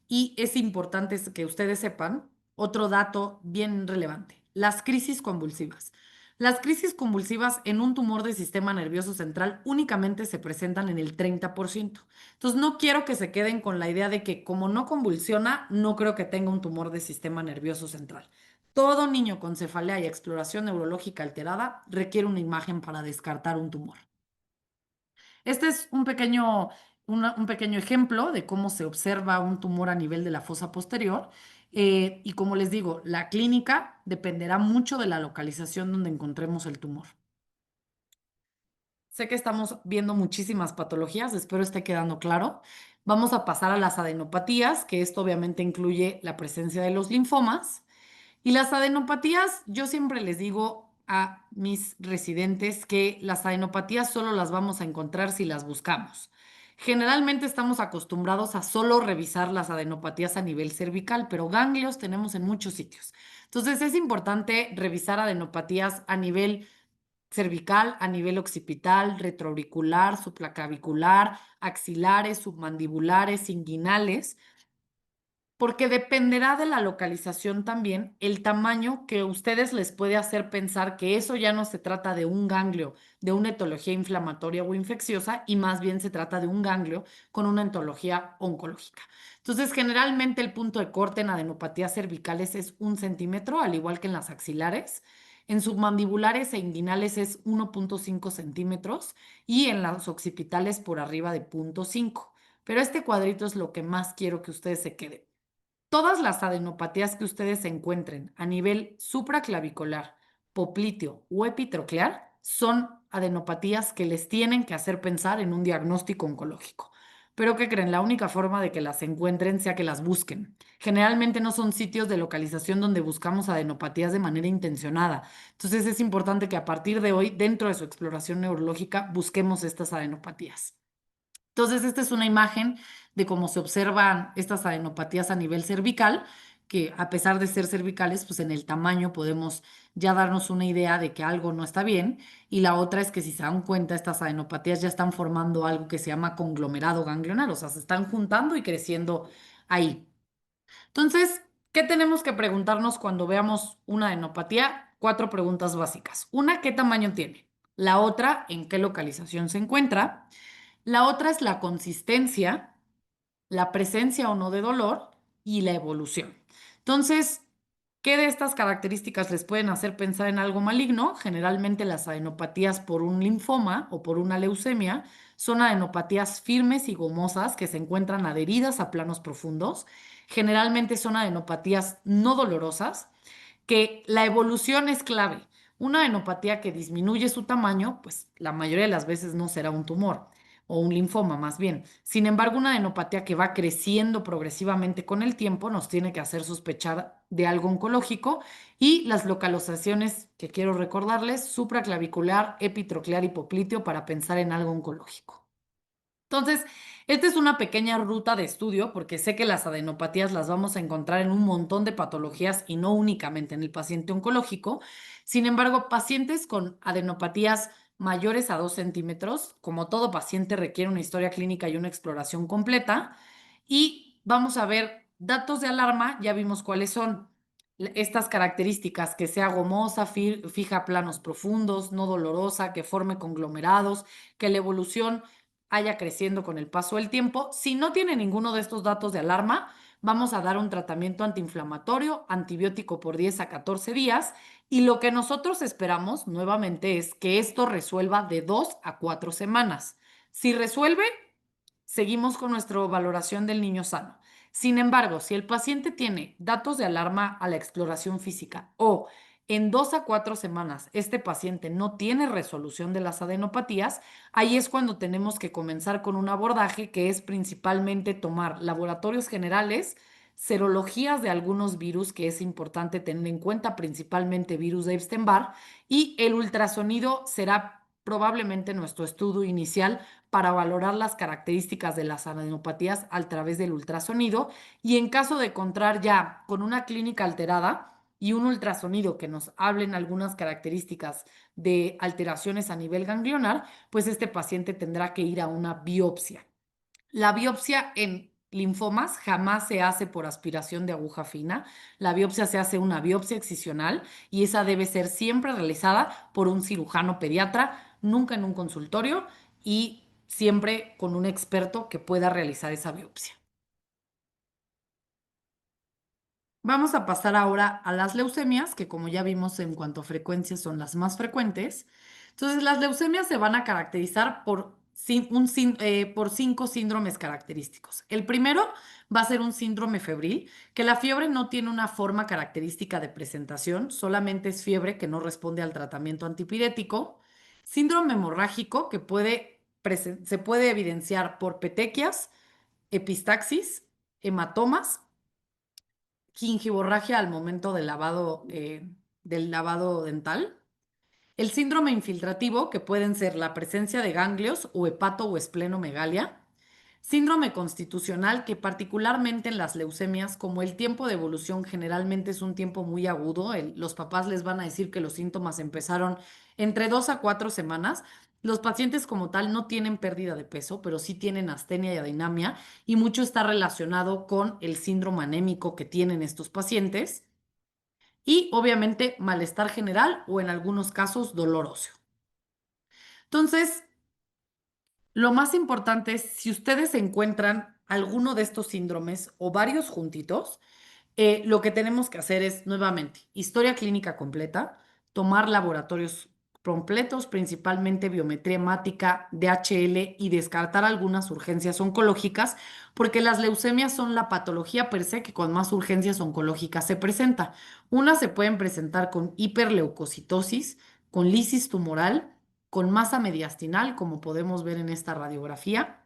Y es importante que ustedes sepan otro dato bien relevante: las crisis convulsivas. Las crisis convulsivas en un tumor del sistema nervioso central únicamente se presentan en el 30%. Entonces, no quiero que se queden con la idea de que como no convulsiona, no creo que tenga un tumor del sistema nervioso central. Todo niño con cefalea y exploración neurológica alterada requiere una imagen para descartar un tumor. Este es un pequeño ejemplo de cómo se observa un tumor a nivel de la fosa posterior. Y como les digo, la clínica dependerá mucho de la localización donde encontremos el tumor. Sé que estamos viendo muchísimas patologías, espero esté quedando claro. Vamos a pasar a las adenopatías, que esto obviamente incluye la presencia de los linfomas. Y las adenopatías, yo siempre les digo a mis residentes que las adenopatías solo las vamos a encontrar si las buscamos. Generalmente estamos acostumbrados a solo revisar las adenopatías a nivel cervical, pero ganglios tenemos en muchos sitios. Entonces es importante revisar adenopatías a nivel cervical, a nivel occipital, retroauricular, supraclavicular, axilares, submandibulares, inguinales, porque dependerá de la localización también el tamaño que ustedes les puede hacer pensar que eso ya no se trata de un ganglio, de una etología inflamatoria o infecciosa, y más bien se trata de un ganglio con una etología oncológica. Entonces, generalmente el punto de corte en adenopatías cervicales es 1 centímetro, al igual que en las axilares. En submandibulares e inguinales es 1,5 centímetros y en las occipitales por arriba de 0,5. Pero este cuadrito es lo que más quiero que ustedes se queden. Todas las adenopatías que ustedes encuentren a nivel supraclavicular, popliteo o epitroclear son adenopatías que les tienen que hacer pensar en un diagnóstico oncológico. Pero ¿qué creen? La única forma de que las encuentren sea que las busquen. Generalmente no son sitios de localización donde buscamos adenopatías de manera intencionada. Entonces es importante que a partir de hoy, dentro de su exploración neurológica, busquemos estas adenopatías. Entonces, esta es una imagen de cómo se observan estas adenopatías a nivel cervical, que a pesar de ser cervicales, pues en el tamaño podemos ya darnos una idea de que algo no está bien. Y la otra es que si se dan cuenta, estas adenopatías ya están formando algo que se llama conglomerado ganglionar, o sea, se están juntando y creciendo ahí. Entonces, ¿qué tenemos que preguntarnos cuando veamos una adenopatía? 4 preguntas básicas. Una, ¿qué tamaño tiene? La otra, ¿en qué localización se encuentra? La otra es la consistencia, la presencia o no de dolor y la evolución. Entonces, ¿qué de estas características les pueden hacer pensar en algo maligno? Generalmente las adenopatías por un linfoma o por una leucemia son adenopatías firmes y gomosas que se encuentran adheridas a planos profundos. Generalmente son adenopatías no dolorosas, que la evolución es clave. Una adenopatía que disminuye su tamaño, pues la mayoría de las veces no será un tumor o un linfoma más bien. Sin embargo, una adenopatía que va creciendo progresivamente con el tiempo nos tiene que hacer sospechar de algo oncológico, y las localizaciones que quiero recordarles: supraclavicular, epitroclear y popliteo, para pensar en algo oncológico. Entonces, esta es una pequeña ruta de estudio porque sé que las adenopatías las vamos a encontrar en un montón de patologías y no únicamente en el paciente oncológico. Sin embargo, pacientes con adenopatías mayores a 2 centímetros, como todo paciente, requiere una historia clínica y una exploración completa. Y vamos a ver datos de alarma, ya vimos cuáles son estas características: que sea gomosa, fija planos profundos, no dolorosa, que forme conglomerados, que la evolución haya creciendo con el paso del tiempo. Si no tiene ninguno de estos datos de alarma, vamos a dar un tratamiento antiinflamatorio, antibiótico por 10 a 14 días. Y lo que nosotros esperamos nuevamente es que esto resuelva de 2 a 4 semanas. Si resuelve, seguimos con nuestra valoración del niño sano. Sin embargo, si el paciente tiene datos de alarma a la exploración física, o en 2 a 4 semanas este paciente no tiene resolución de las adenopatías, ahí es cuando tenemos que comenzar con un abordaje que es principalmente tomar laboratorios generales, serologías de algunos virus, que es importante tener en cuenta, principalmente virus de Epstein-Barr, y el ultrasonido será probablemente nuestro estudio inicial para valorar las características de las adenopatías a través del ultrasonido. Y en caso de encontrar ya con una clínica alterada y un ultrasonido que nos hablen algunas características de alteraciones a nivel ganglionar, pues este paciente tendrá que ir a una biopsia. La biopsia en linfomas jamás se hace por aspiración de aguja fina. La biopsia se hace una biopsia excisional y esa debe ser siempre realizada por un cirujano pediatra, nunca en un consultorio y siempre con un experto que pueda realizar esa biopsia. Vamos a pasar ahora a las leucemias, que como ya vimos en cuanto a frecuencia son las más frecuentes. Entonces, las leucemias se van a caracterizar por 5 síndromes característicos. El primero va a ser un síndrome febril, que la fiebre no tiene una forma característica de presentación, solamente es fiebre que no responde al tratamiento antipirético. Síndrome hemorrágico, que se puede evidenciar por petequias, epistaxis, hematomas, gingivorragia al momento del lavado dental. El síndrome infiltrativo, que pueden ser la presencia de ganglios o hepato o esplenomegalia. Síndrome constitucional, que particularmente en las leucemias, como el tiempo de evolución generalmente es un tiempo muy agudo, los papás les van a decir que los síntomas empezaron entre 2 a 4 semanas. Los pacientes como tal no tienen pérdida de peso, pero sí tienen astenia y adinamia y mucho está relacionado con el síndrome anémico que tienen estos pacientes y obviamente malestar general o en algunos casos dolor óseo. Entonces, lo más importante es si ustedes encuentran alguno de estos síndromes o varios juntitos, lo que tenemos que hacer es nuevamente historia clínica completa, tomar laboratorios completos, principalmente biometría hemática, DHL y descartar algunas urgencias oncológicas, porque las leucemias son la patología per se que con más urgencias oncológicas se presenta. Unas se pueden presentar con hiperleucocitosis, con lisis tumoral, con masa mediastinal, como podemos ver en esta radiografía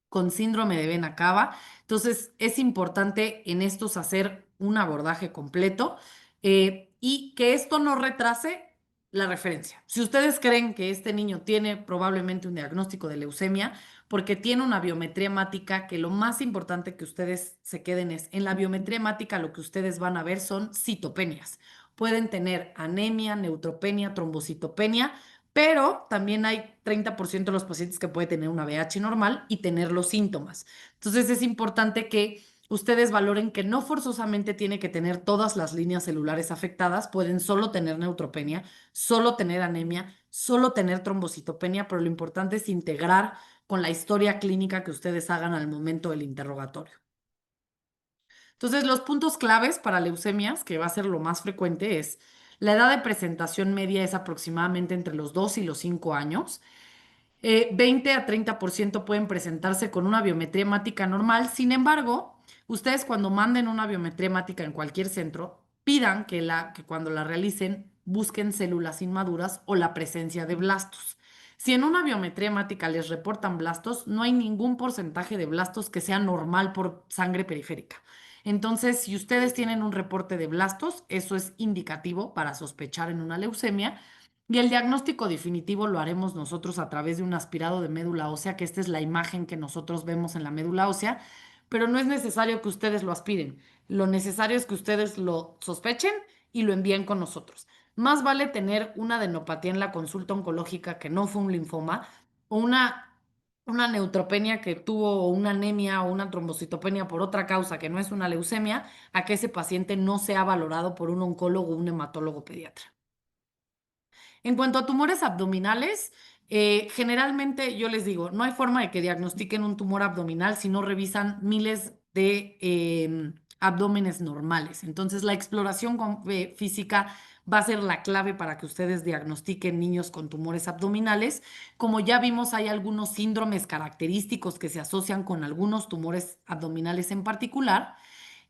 con síndrome de vena cava. Entonces, es importante en estos hacer un abordaje completo y que esto no retrase la referencia. Si ustedes creen que este niño tiene probablemente un diagnóstico de leucemia, porque tiene una biometría hemática, que lo más importante que ustedes se queden es, en la biometría hemática lo que ustedes van a ver son citopenias. Pueden tener anemia, neutropenia, trombocitopenia, pero también hay 30% de los pacientes que puede tener una VH normal y tener los síntomas. Entonces es importante que ustedes valoren que no forzosamente tiene que tener todas las líneas celulares afectadas, pueden solo tener neutropenia, solo tener anemia, solo tener trombocitopenia, pero lo importante es integrar con la historia clínica que ustedes hagan al momento del interrogatorio. Entonces, los puntos claves para leucemias, que va a ser lo más frecuente, es la edad de presentación media es aproximadamente entre los 2 y los 5 años. 20 a 30% pueden presentarse con una biometría hemática normal. Sin embargo, ustedes cuando manden una biometría hemática en cualquier centro, pidan que cuando la realicen busquen células inmaduras o la presencia de blastos. Si en una biometría hemática les reportan blastos, no hay ningún porcentaje de blastos que sea normal por sangre periférica. Entonces, si ustedes tienen un reporte de blastos, eso es indicativo para sospechar en una leucemia y el diagnóstico definitivo lo haremos nosotros a través de un aspirado de médula ósea, que esta es la imagen que nosotros vemos en la médula ósea, pero no es necesario que ustedes lo aspiren. Lo necesario es que ustedes lo sospechen y lo envíen con nosotros. Más vale tener una adenopatía en la consulta oncológica que no fue un linfoma o una neutropenia que tuvo una anemia o una trombocitopenia por otra causa que no es una leucemia, a que ese paciente no sea valorado por un oncólogo o un hematólogo pediatra. En cuanto a tumores abdominales, generalmente yo les digo, no hay forma de que diagnostiquen un tumor abdominal si no revisan miles de abdómenes normales. Entonces, la exploración física va a ser la clave para que ustedes diagnostiquen niños con tumores abdominales. Como ya vimos, hay algunos síndromes característicos que se asocian con algunos tumores abdominales en particular.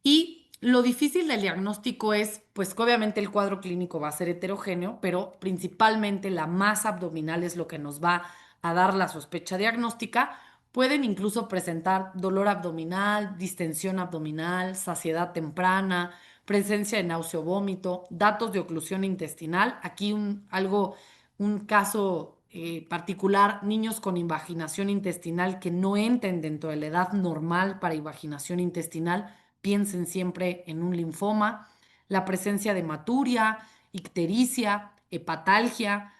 Y lo difícil del diagnóstico es, pues que obviamente el cuadro clínico va a ser heterogéneo, pero principalmente la masa abdominal es lo que nos va a dar la sospecha diagnóstica. Pueden incluso presentar dolor abdominal, distensión abdominal, saciedad temprana, presencia de náusea o vómito, datos de oclusión intestinal. Aquí un caso particular, niños con invaginación intestinal que no entren dentro de la edad normal para invaginación intestinal, piensen siempre en un linfoma, la presencia de hematuria, ictericia, hepatalgia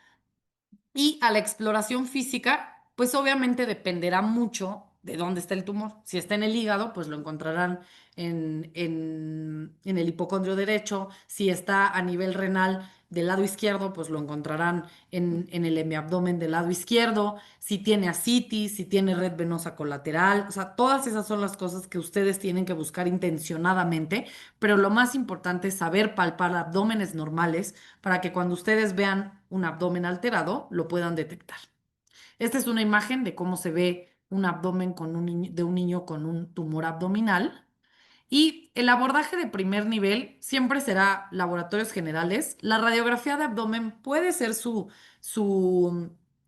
y a la exploración física, pues obviamente dependerá mucho de dónde está el tumor. Si está en el hígado, pues lo encontrarán en el hipocondrio derecho. Si está a nivel renal del lado izquierdo, pues lo encontrarán en el hemiabdomen del lado izquierdo. Si tiene ascitis, si tiene red venosa colateral. O sea, todas esas son las cosas que ustedes tienen que buscar intencionadamente, pero lo más importante es saber palpar abdómenes normales para que cuando ustedes vean un abdomen alterado, lo puedan detectar. Esta es una imagen de cómo se ve un abdomen de un niño con un tumor abdominal. Y el abordaje de primer nivel siempre será laboratorios generales. La radiografía de abdomen puede ser su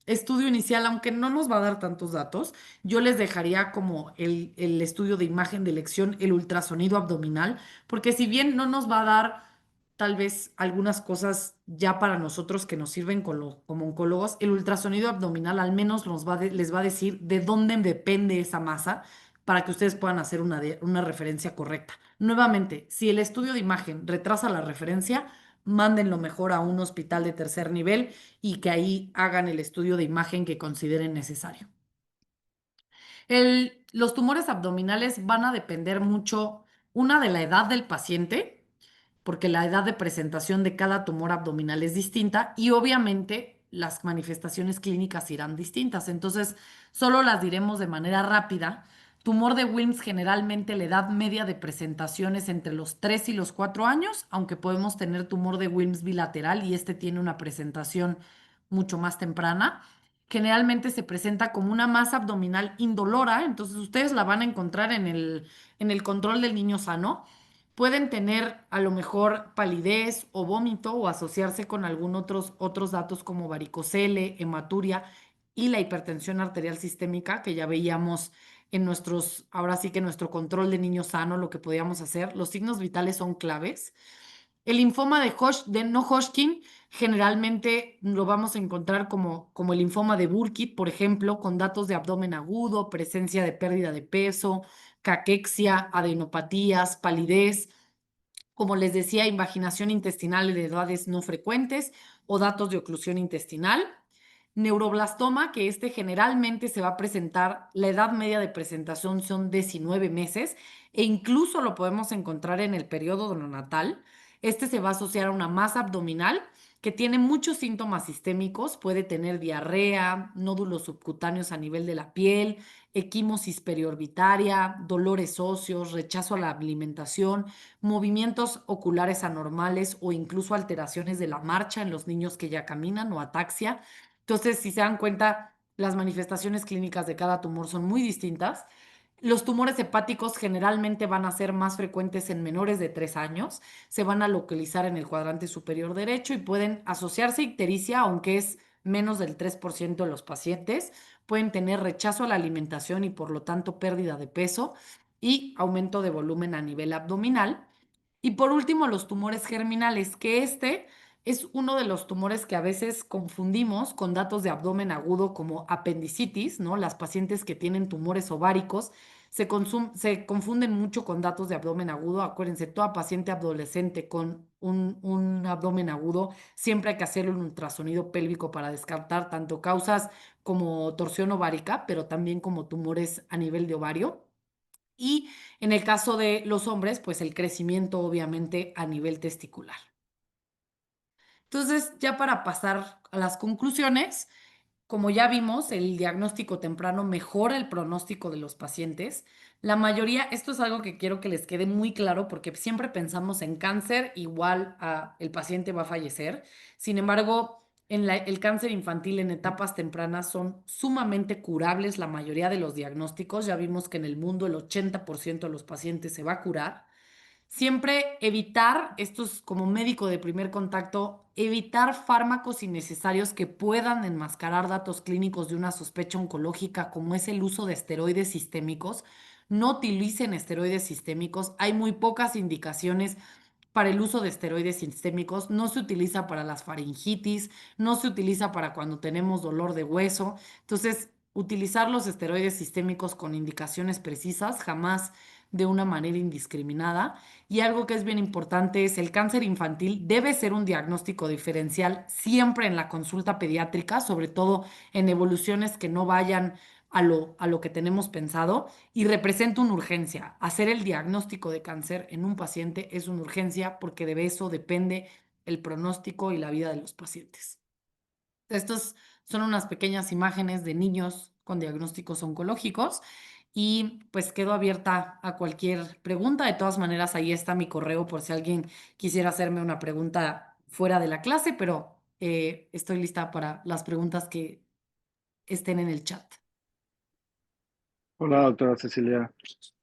estudio inicial, aunque no nos va a dar tantos datos. Yo les dejaría como el estudio de imagen de elección, el ultrasonido abdominal, porque si bien no nos va a dar tal vez algunas cosas ya para nosotros que nos sirven como oncólogos, el ultrasonido abdominal al menos les va a decir de dónde depende esa masa para que ustedes puedan hacer una referencia correcta. Nuevamente, si el estudio de imagen retrasa la referencia, mándenlo mejor a un hospital de tercer nivel y que ahí hagan el estudio de imagen que consideren necesario. Los tumores abdominales van a depender mucho, una, de la edad del paciente, porque la edad de presentación de cada tumor abdominal es distinta y obviamente las manifestaciones clínicas irán distintas. Entonces, solo las diremos de manera rápida. Tumor de Wilms, generalmente la edad media de presentación es entre los 3 y los 4 años, aunque podemos tener tumor de Wilms bilateral y este tiene una presentación mucho más temprana. Generalmente se presenta como una masa abdominal indolora, entonces ustedes la van a encontrar en el control del niño sano. Pueden tener a lo mejor palidez o vómito o asociarse con otros datos como varicocele, hematuria y la hipertensión arterial sistémica que ya veíamos ahora sí que en nuestro control de niño sano, lo que podíamos hacer. Los signos vitales son claves. El linfoma de no Hodgkin generalmente lo vamos a encontrar como el linfoma de Burkitt, por ejemplo, con datos de abdomen agudo, presencia de pérdida de peso, caquexia, adenopatías, palidez, como les decía, invaginación intestinal en edades no frecuentes o datos de oclusión intestinal. Neuroblastoma, que este generalmente se va a presentar, la edad media de presentación son 19 meses e incluso lo podemos encontrar en el periodo neonatal. Este se va a asociar a una masa abdominal que tiene muchos síntomas sistémicos, puede tener diarrea, nódulos subcutáneos a nivel de la piel, equimosis periorbitaria, dolores óseos, rechazo a la alimentación, movimientos oculares anormales o incluso alteraciones de la marcha en los niños que ya caminan o ataxia. Entonces, si se dan cuenta, las manifestaciones clínicas de cada tumor son muy distintas. Los tumores hepáticos generalmente van a ser más frecuentes en menores de 3 años, se van a localizar en el cuadrante superior derecho y pueden asociarse a ictericia, aunque es menos del 3% de los pacientes. Pueden tener rechazo a la alimentación y por lo tanto pérdida de peso y aumento de volumen a nivel abdominal. Y por último, los tumores germinales, que este es uno de los tumores que a veces confundimos con datos de abdomen agudo como apendicitis, ¿no? Las pacientes que tienen tumores ováricos se confunden mucho con datos de abdomen agudo. Acuérdense, toda paciente adolescente con un abdomen agudo, siempre hay que hacerle un ultrasonido pélvico para descartar tanto causas como torsión ovárica, pero también como tumores a nivel de ovario. Y en el caso de los hombres, pues el crecimiento obviamente a nivel testicular. Entonces, ya para pasar a las conclusiones, como ya vimos, el diagnóstico temprano mejora el pronóstico de los pacientes. La mayoría, esto es algo que quiero que les quede muy claro porque siempre pensamos en cáncer igual a el paciente va a fallecer. Sin embargo, el cáncer infantil en etapas tempranas son sumamente curables la mayoría de los diagnósticos. Ya vimos que en el mundo el 80% de los pacientes se va a curar. Siempre evitar, esto es como médico de primer contacto, evitar fármacos innecesarios que puedan enmascarar datos clínicos de una sospecha oncológica, como es el uso de esteroides sistémicos. No utilicen esteroides sistémicos. Hay muy pocas indicaciones para el uso de esteroides sistémicos. No se utiliza para las faringitis, no se utiliza para cuando tenemos dolor de hueso. Entonces, utilizar los esteroides sistémicos con indicaciones precisas, jamás de una manera indiscriminada. Y algo que es bien importante es el cáncer infantil debe ser un diagnóstico diferencial siempre en la consulta pediátrica, sobre todo en evoluciones que no vayan a lo que tenemos pensado y representa una urgencia. Hacer el diagnóstico de cáncer en un paciente es una urgencia porque de eso depende el pronóstico y la vida de los pacientes. Estos son unas pequeñas imágenes de niños con diagnósticos oncológicos y pues quedo abierta a cualquier pregunta. De todas maneras, ahí está mi correo por si alguien quisiera hacerme una pregunta fuera de la clase, pero estoy lista para las preguntas que estén en el chat. Hola, doctora Cecilia.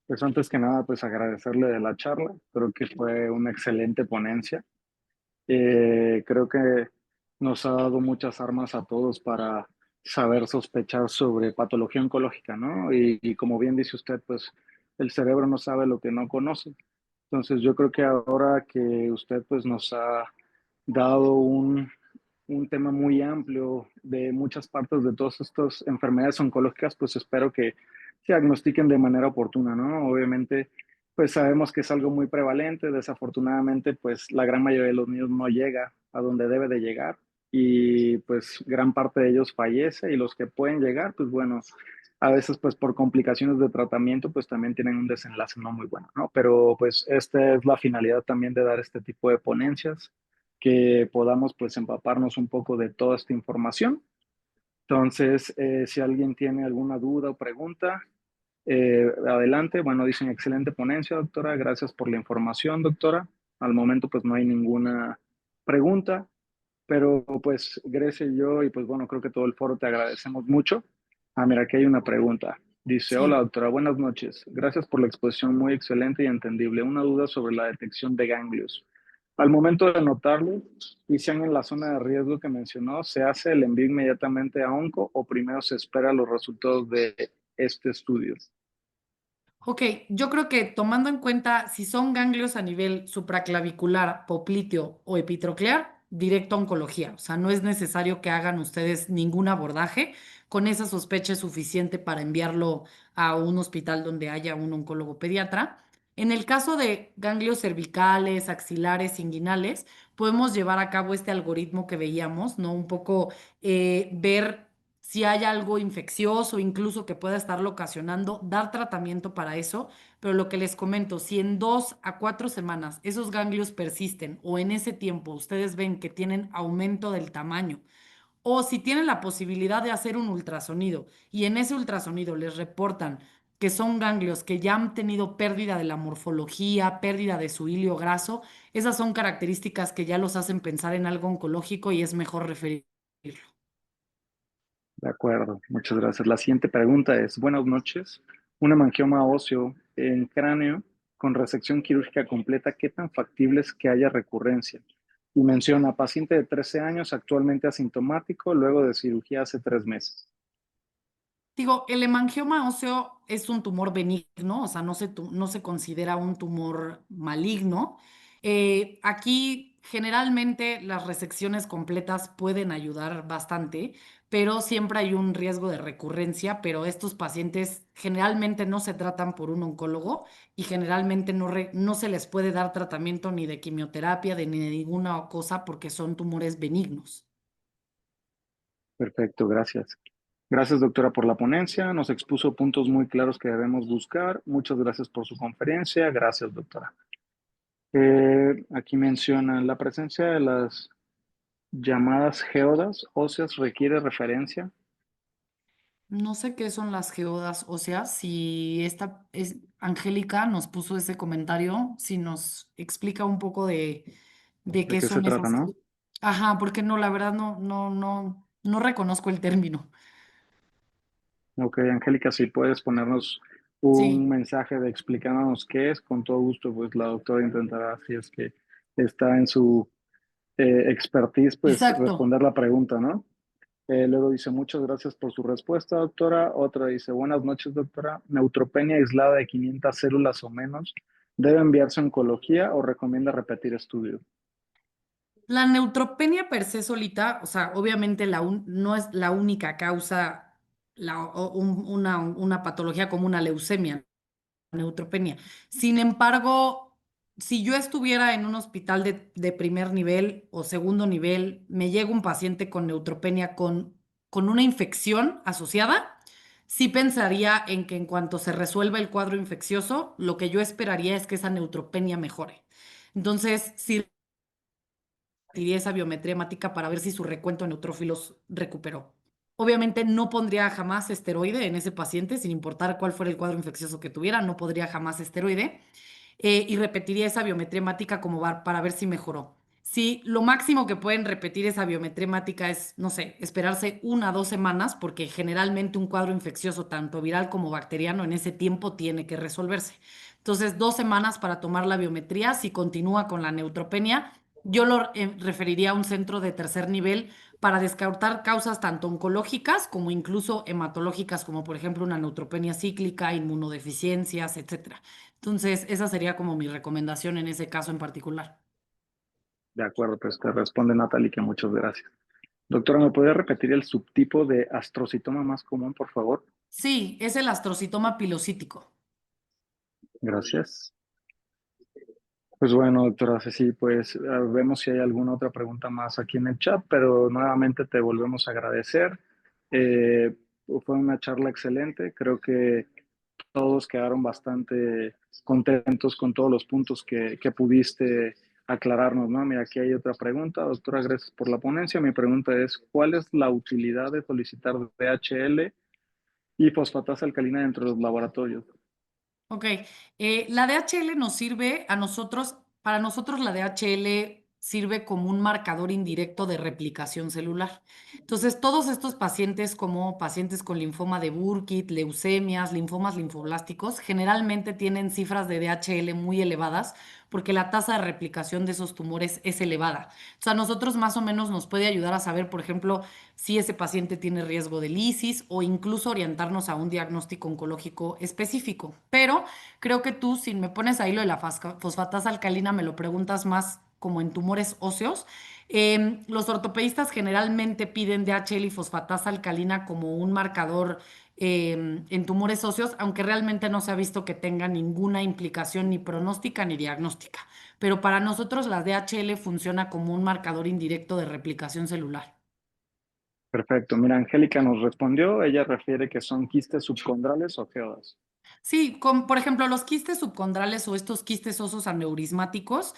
Pues antes que nada, pues agradecerle de la charla. Creo que fue una excelente ponencia. Creo que nos ha dado muchas armas a todos para saber sospechar sobre patología oncológica, ¿no? Y como bien dice usted, pues el cerebro no sabe lo que no conoce. Entonces yo creo que ahora que usted pues nos ha dado un tema muy amplio de muchas partes de todas estas enfermedades oncológicas, pues espero que se diagnostiquen de manera oportuna, ¿no? Obviamente, pues sabemos que es algo muy prevalente, desafortunadamente, pues la gran mayoría de los niños no llega a donde debe de llegar y pues gran parte de ellos fallece y los que pueden llegar, pues bueno, a veces pues por complicaciones de tratamiento, pues también tienen un desenlace no muy bueno, ¿no? Pero pues esta es la finalidad también de dar este tipo de ponencias que podamos pues empaparnos un poco de toda esta información. Entonces, si alguien tiene alguna duda o pregunta, adelante. Bueno, dicen excelente ponencia, doctora. Gracias por la información, doctora. Al momento pues no hay ninguna pregunta, pero pues Grecia y yo y pues bueno, creo que todo el foro te agradecemos mucho. Ah, mira, aquí hay una pregunta. Dice, hola Sí. doctora, buenas noches. Gracias por la exposición muy excelente y entendible. Una duda sobre la detección de ganglios. Al momento de notarlo, y sean en la zona de riesgo que mencionó, ¿se hace el envío inmediatamente a onco o primero se espera los resultados de este estudio? Ok, yo creo que tomando en cuenta si son ganglios a nivel supraclavicular, popliteo o epitroclear, directo a oncología. O sea, no es necesario que hagan ustedes ningún abordaje. Con esa sospecha es suficiente para enviarlo a un hospital donde haya un oncólogo pediatra. En el caso de ganglios cervicales, axilares, inguinales, podemos llevar a cabo este algoritmo que veíamos, ¿no? Un poco ver si hay algo infeccioso, incluso que pueda estarlo ocasionando, dar tratamiento para eso. Pero lo que les comento, si en 2 a 4 semanas esos ganglios persisten o en ese tiempo ustedes ven que tienen aumento del tamaño, o si tienen la posibilidad de hacer un ultrasonido y en ese ultrasonido les reportan que son ganglios que ya han tenido pérdida de la morfología, pérdida de su hilo graso, esas son características que ya los hacen pensar en algo oncológico y es mejor referirlo. De acuerdo, muchas gracias. La siguiente pregunta es, buenas noches. Un hemangioma óseo en cráneo con resección quirúrgica completa, ¿qué tan factible es que haya recurrencia? Y menciona, paciente de 13 años, actualmente asintomático, luego de cirugía hace 3 meses. Digo, el hemangioma óseo es un tumor benigno, o sea, no se considera un tumor maligno. Aquí generalmente las resecciones completas pueden ayudar bastante, pero siempre hay un riesgo de recurrencia, pero estos pacientes generalmente no se tratan por un oncólogo y generalmente no se les puede dar tratamiento ni de quimioterapia, ni de ninguna cosa porque son tumores benignos. Perfecto, gracias. Gracias, doctora, por la ponencia. Nos expuso puntos muy claros que debemos buscar. Muchas gracias por su conferencia. Gracias, doctora. Aquí menciona la presencia de las llamadas geodas óseas requiere referencia. No sé qué son las geodas óseas. Si esta es Angélica nos puso ese comentario, si nos explica un poco de ¿De qué qué se son trata, esas. no? Ajá, porque no, la verdad no reconozco el término. Ok, Angélica, si puedes ponernos un Sí, mensaje de explicándonos qué es, con todo gusto, pues la doctora intentará, si es que está en su expertise, pues exacto. responder la pregunta, ¿no? Luego dice, muchas gracias por su respuesta, doctora. Otra dice, buenas noches, doctora. Neutropenia aislada de 500 células o menos. ¿Debe enviarse a oncología o recomienda repetir estudio? La neutropenia per se solita, o sea, obviamente no es la única causa, una patología como una leucemia, neutropenia. Sin embargo, si yo estuviera en un hospital de primer nivel o segundo nivel, me llega un paciente con neutropenia con una infección asociada, sí pensaría en que en cuanto se resuelva el cuadro infeccioso, lo que yo esperaría es que esa neutropenia mejore. Entonces, sí repetiría esa biometría hemática para ver si su recuento de neutrófilos recuperó. Obviamente no pondría jamás esteroide en ese paciente, sin importar cuál fuera el cuadro infeccioso que tuviera, no podría jamás esteroide y repetiría esa biometría hemática como para ver si mejoró. Si lo máximo que pueden repetir esa biometría hemática es, no sé, esperarse 1 a 2 semanas, porque generalmente un cuadro infeccioso, tanto viral como bacteriano, en ese tiempo tiene que resolverse. Entonces, 2 semanas para tomar la biometría. Si continúa con la neutropenia, yo lo referiría a un centro de tercer nivel para descartar causas tanto oncológicas como incluso hematológicas, como por ejemplo una neutropenia cíclica, inmunodeficiencias, etcétera. Entonces, esa sería como mi recomendación en ese caso en particular. De acuerdo, pues te responde Natalie que muchas gracias. Doctora, ¿me puede repetir el subtipo de astrocitoma más común, por favor? Sí, es el astrocitoma pilocítico. Gracias. Pues bueno, doctora Ceci, pues vemos si hay alguna otra pregunta más aquí en el chat, pero nuevamente te volvemos a agradecer. Eh, Fue una charla excelente, creo que todos quedaron bastante contentos con todos los puntos que pudiste aclararnos, ¿no? Mira, aquí hay otra pregunta, doctora, gracias por la ponencia. Mi pregunta es, ¿cuál es la utilidad de solicitar DHL y fosfatasa alcalina dentro de los laboratorios? Ok, la DHL nos sirve a nosotros, para nosotros la DHL sirve como un marcador indirecto de replicación celular. Entonces, todos estos pacientes, como pacientes con linfoma de Burkitt, leucemias, linfomas linfoblásticos, generalmente tienen cifras de DHL muy elevadas porque la tasa de replicación de esos tumores es elevada. O sea, a nosotros más o menos nos puede ayudar a saber, por ejemplo, si ese paciente tiene riesgo de lisis o incluso orientarnos a un diagnóstico oncológico específico. Pero creo que tú, si me pones ahí lo de la fosfatasa alcalina, me lo preguntas más como en tumores óseos. Los ortopedistas generalmente piden DHL y fosfatasa alcalina como un marcador en tumores óseos, aunque realmente no se ha visto que tenga ninguna implicación ni pronóstica ni diagnóstica. Pero para nosotros la DHL funciona como un marcador indirecto de replicación celular. Perfecto. Mira, Angélica nos respondió, ella refiere que son quistes subcondrales o geodas. Sí, por ejemplo, los quistes subcondrales o estos quistes osos aneurismáticos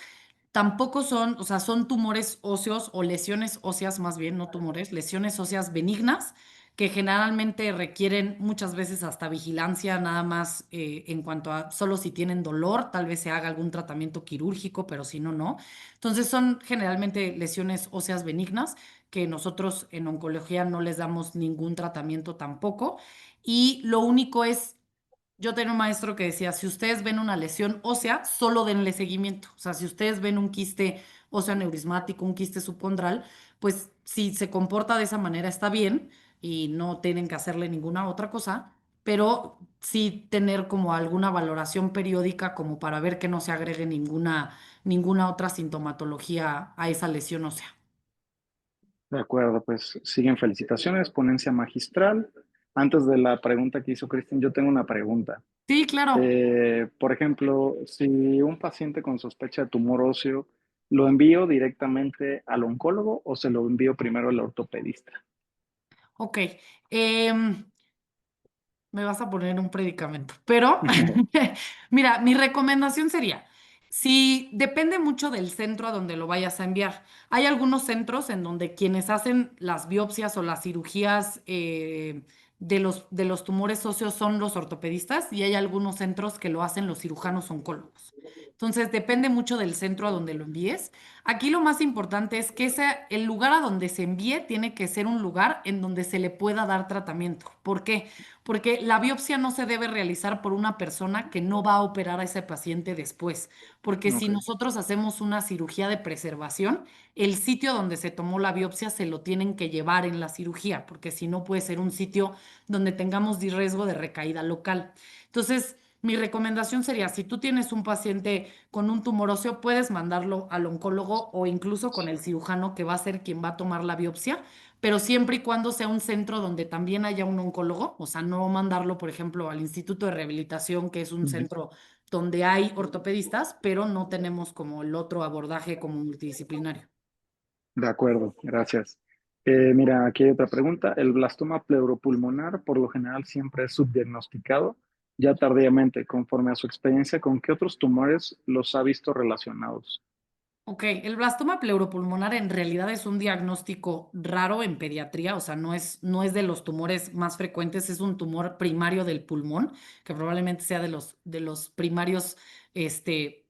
tampoco son, o sea, son tumores óseos o lesiones óseas, más bien, no tumores, lesiones óseas benignas que generalmente requieren muchas veces hasta vigilancia, nada más en cuanto a solo si tienen dolor, tal vez se haga algún tratamiento quirúrgico, pero si no, no. Entonces son generalmente lesiones óseas benignas que nosotros en oncología no les damos ningún tratamiento tampoco. Y lo único es yo tenía un maestro que decía, si ustedes ven una lesión ósea, solo denle seguimiento. O sea, si ustedes ven un quiste óseo aneurismático, un quiste subcondral, pues si se comporta de esa manera está bien y no tienen que hacerle ninguna otra cosa, pero sí tener como alguna valoración periódica como para ver que no se agregue ninguna otra sintomatología a esa lesión ósea. De acuerdo, pues siguen felicitaciones, ponencia magistral. Antes de la pregunta que hizo Cristian, yo tengo una pregunta. Sí, claro. Por ejemplo, si un paciente con sospecha de tumor óseo, ¿lo envío directamente al oncólogo o se lo envío primero al ortopedista? Ok. em, Me vas a poner un predicamento. Pero, mira, mi recomendación sería, si depende mucho del centro a donde lo vayas a enviar. Hay algunos centros en donde quienes hacen las biopsias o las cirugías de los tumores óseos son los ortopedistas y hay algunos centros que lo hacen los cirujanos oncólogos. Entonces, depende mucho del centro a donde lo envíes. Aquí lo más importante es que el lugar a donde se envíe tiene que ser un lugar en donde se le pueda dar tratamiento. ¿Por qué? Porque la biopsia no se debe realizar por una persona que no va a operar a ese paciente después, porque si Ok, nosotros hacemos una cirugía de preservación, el sitio donde se tomó la biopsia se lo tienen que llevar en la cirugía, porque si no puede ser un sitio donde tengamos riesgo de recaída local. Entonces, mi recomendación sería, si tú tienes un paciente con un tumor óseo, puedes mandarlo al oncólogo o incluso con el cirujano que va a ser quien va a tomar la biopsia, pero siempre y cuando sea un centro donde también haya un oncólogo, o sea, no mandarlo, por ejemplo, al Instituto de Rehabilitación, que es un ujú. centro donde hay ortopedistas, pero no tenemos como el otro abordaje como multidisciplinario. De acuerdo, gracias. Mira, aquí hay otra pregunta. El blastoma pleuropulmonar por lo general siempre es subdiagnosticado ya tardíamente, conforme a su experiencia, ¿con qué otros tumores los ha visto relacionados? Ok, el blastoma pleuropulmonar en realidad es un diagnóstico raro en pediatría, o sea, no es de los tumores más frecuentes, es un tumor primario del pulmón, que probablemente sea de los primarios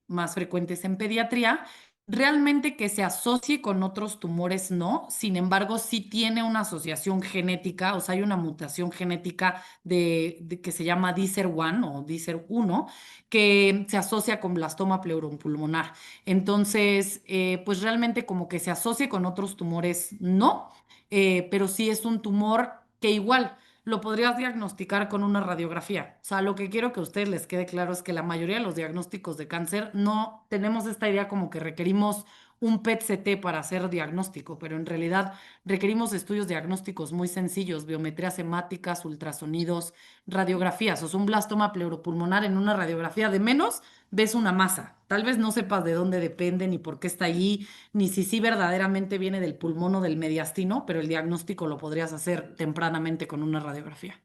más frecuentes en pediatría. Realmente que se asocie con otros tumores, no, sin embargo, sí tiene una asociación genética, o sea, hay una mutación genética que se llama DICER1 o DICER1 que se asocia con blastoma pleuropulmonar. Entonces, pues realmente como que se asocie con otros tumores, no, pero sí es un tumor que igual lo podrías diagnosticar con una radiografía. O sea, lo que quiero que a ustedes les quede claro es que la mayoría de los diagnósticos de cáncer no tenemos esta idea como que requerimos un PET-CT para hacer diagnóstico, pero en realidad requerimos estudios diagnósticos muy sencillos, biometrías hemáticas, ultrasonidos, radiografías. O sea, un blastoma pleuropulmonar en una radiografía de menos ves una masa. Tal vez no sepas de dónde depende, ni por qué está allí, ni si sí verdaderamente viene del pulmón o del mediastino, pero el diagnóstico lo podrías hacer tempranamente con una radiografía.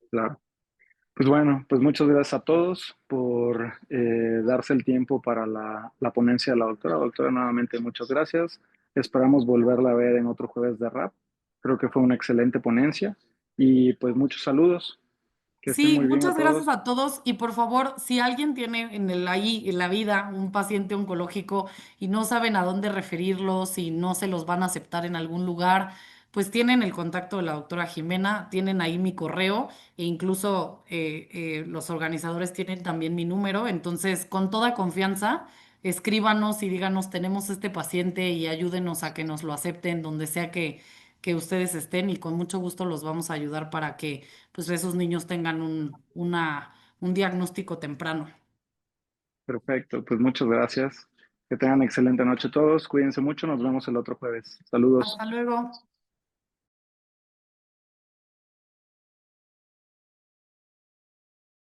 Claro. Pues bueno, pues muchas gracias a todos por darse el tiempo para la ponencia de la doctora. Doctora, nuevamente muchas gracias. Esperamos volverla a ver en otro jueves de rap. Creo que fue una excelente ponencia y pues muchos saludos. Que estén Sí, muy bien a muchas gracias todos. a todos y por favor, si alguien tiene ahí en la vida un paciente oncológico y no saben a dónde referirlos y no se los van a aceptar en algún lugar, pues tienen el contacto de la doctora Jimena, tienen ahí mi correo e incluso los organizadores tienen también mi número. Entonces, con toda confianza, escríbanos y díganos, tenemos este paciente y ayúdenos a que nos lo acepten donde sea que ustedes estén y con mucho gusto los vamos a ayudar para que pues esos niños tengan un diagnóstico temprano. Perfecto, pues muchas gracias. Que tengan excelente noche todos. Cuídense mucho. Nos vemos el otro jueves. Saludos. Hasta luego.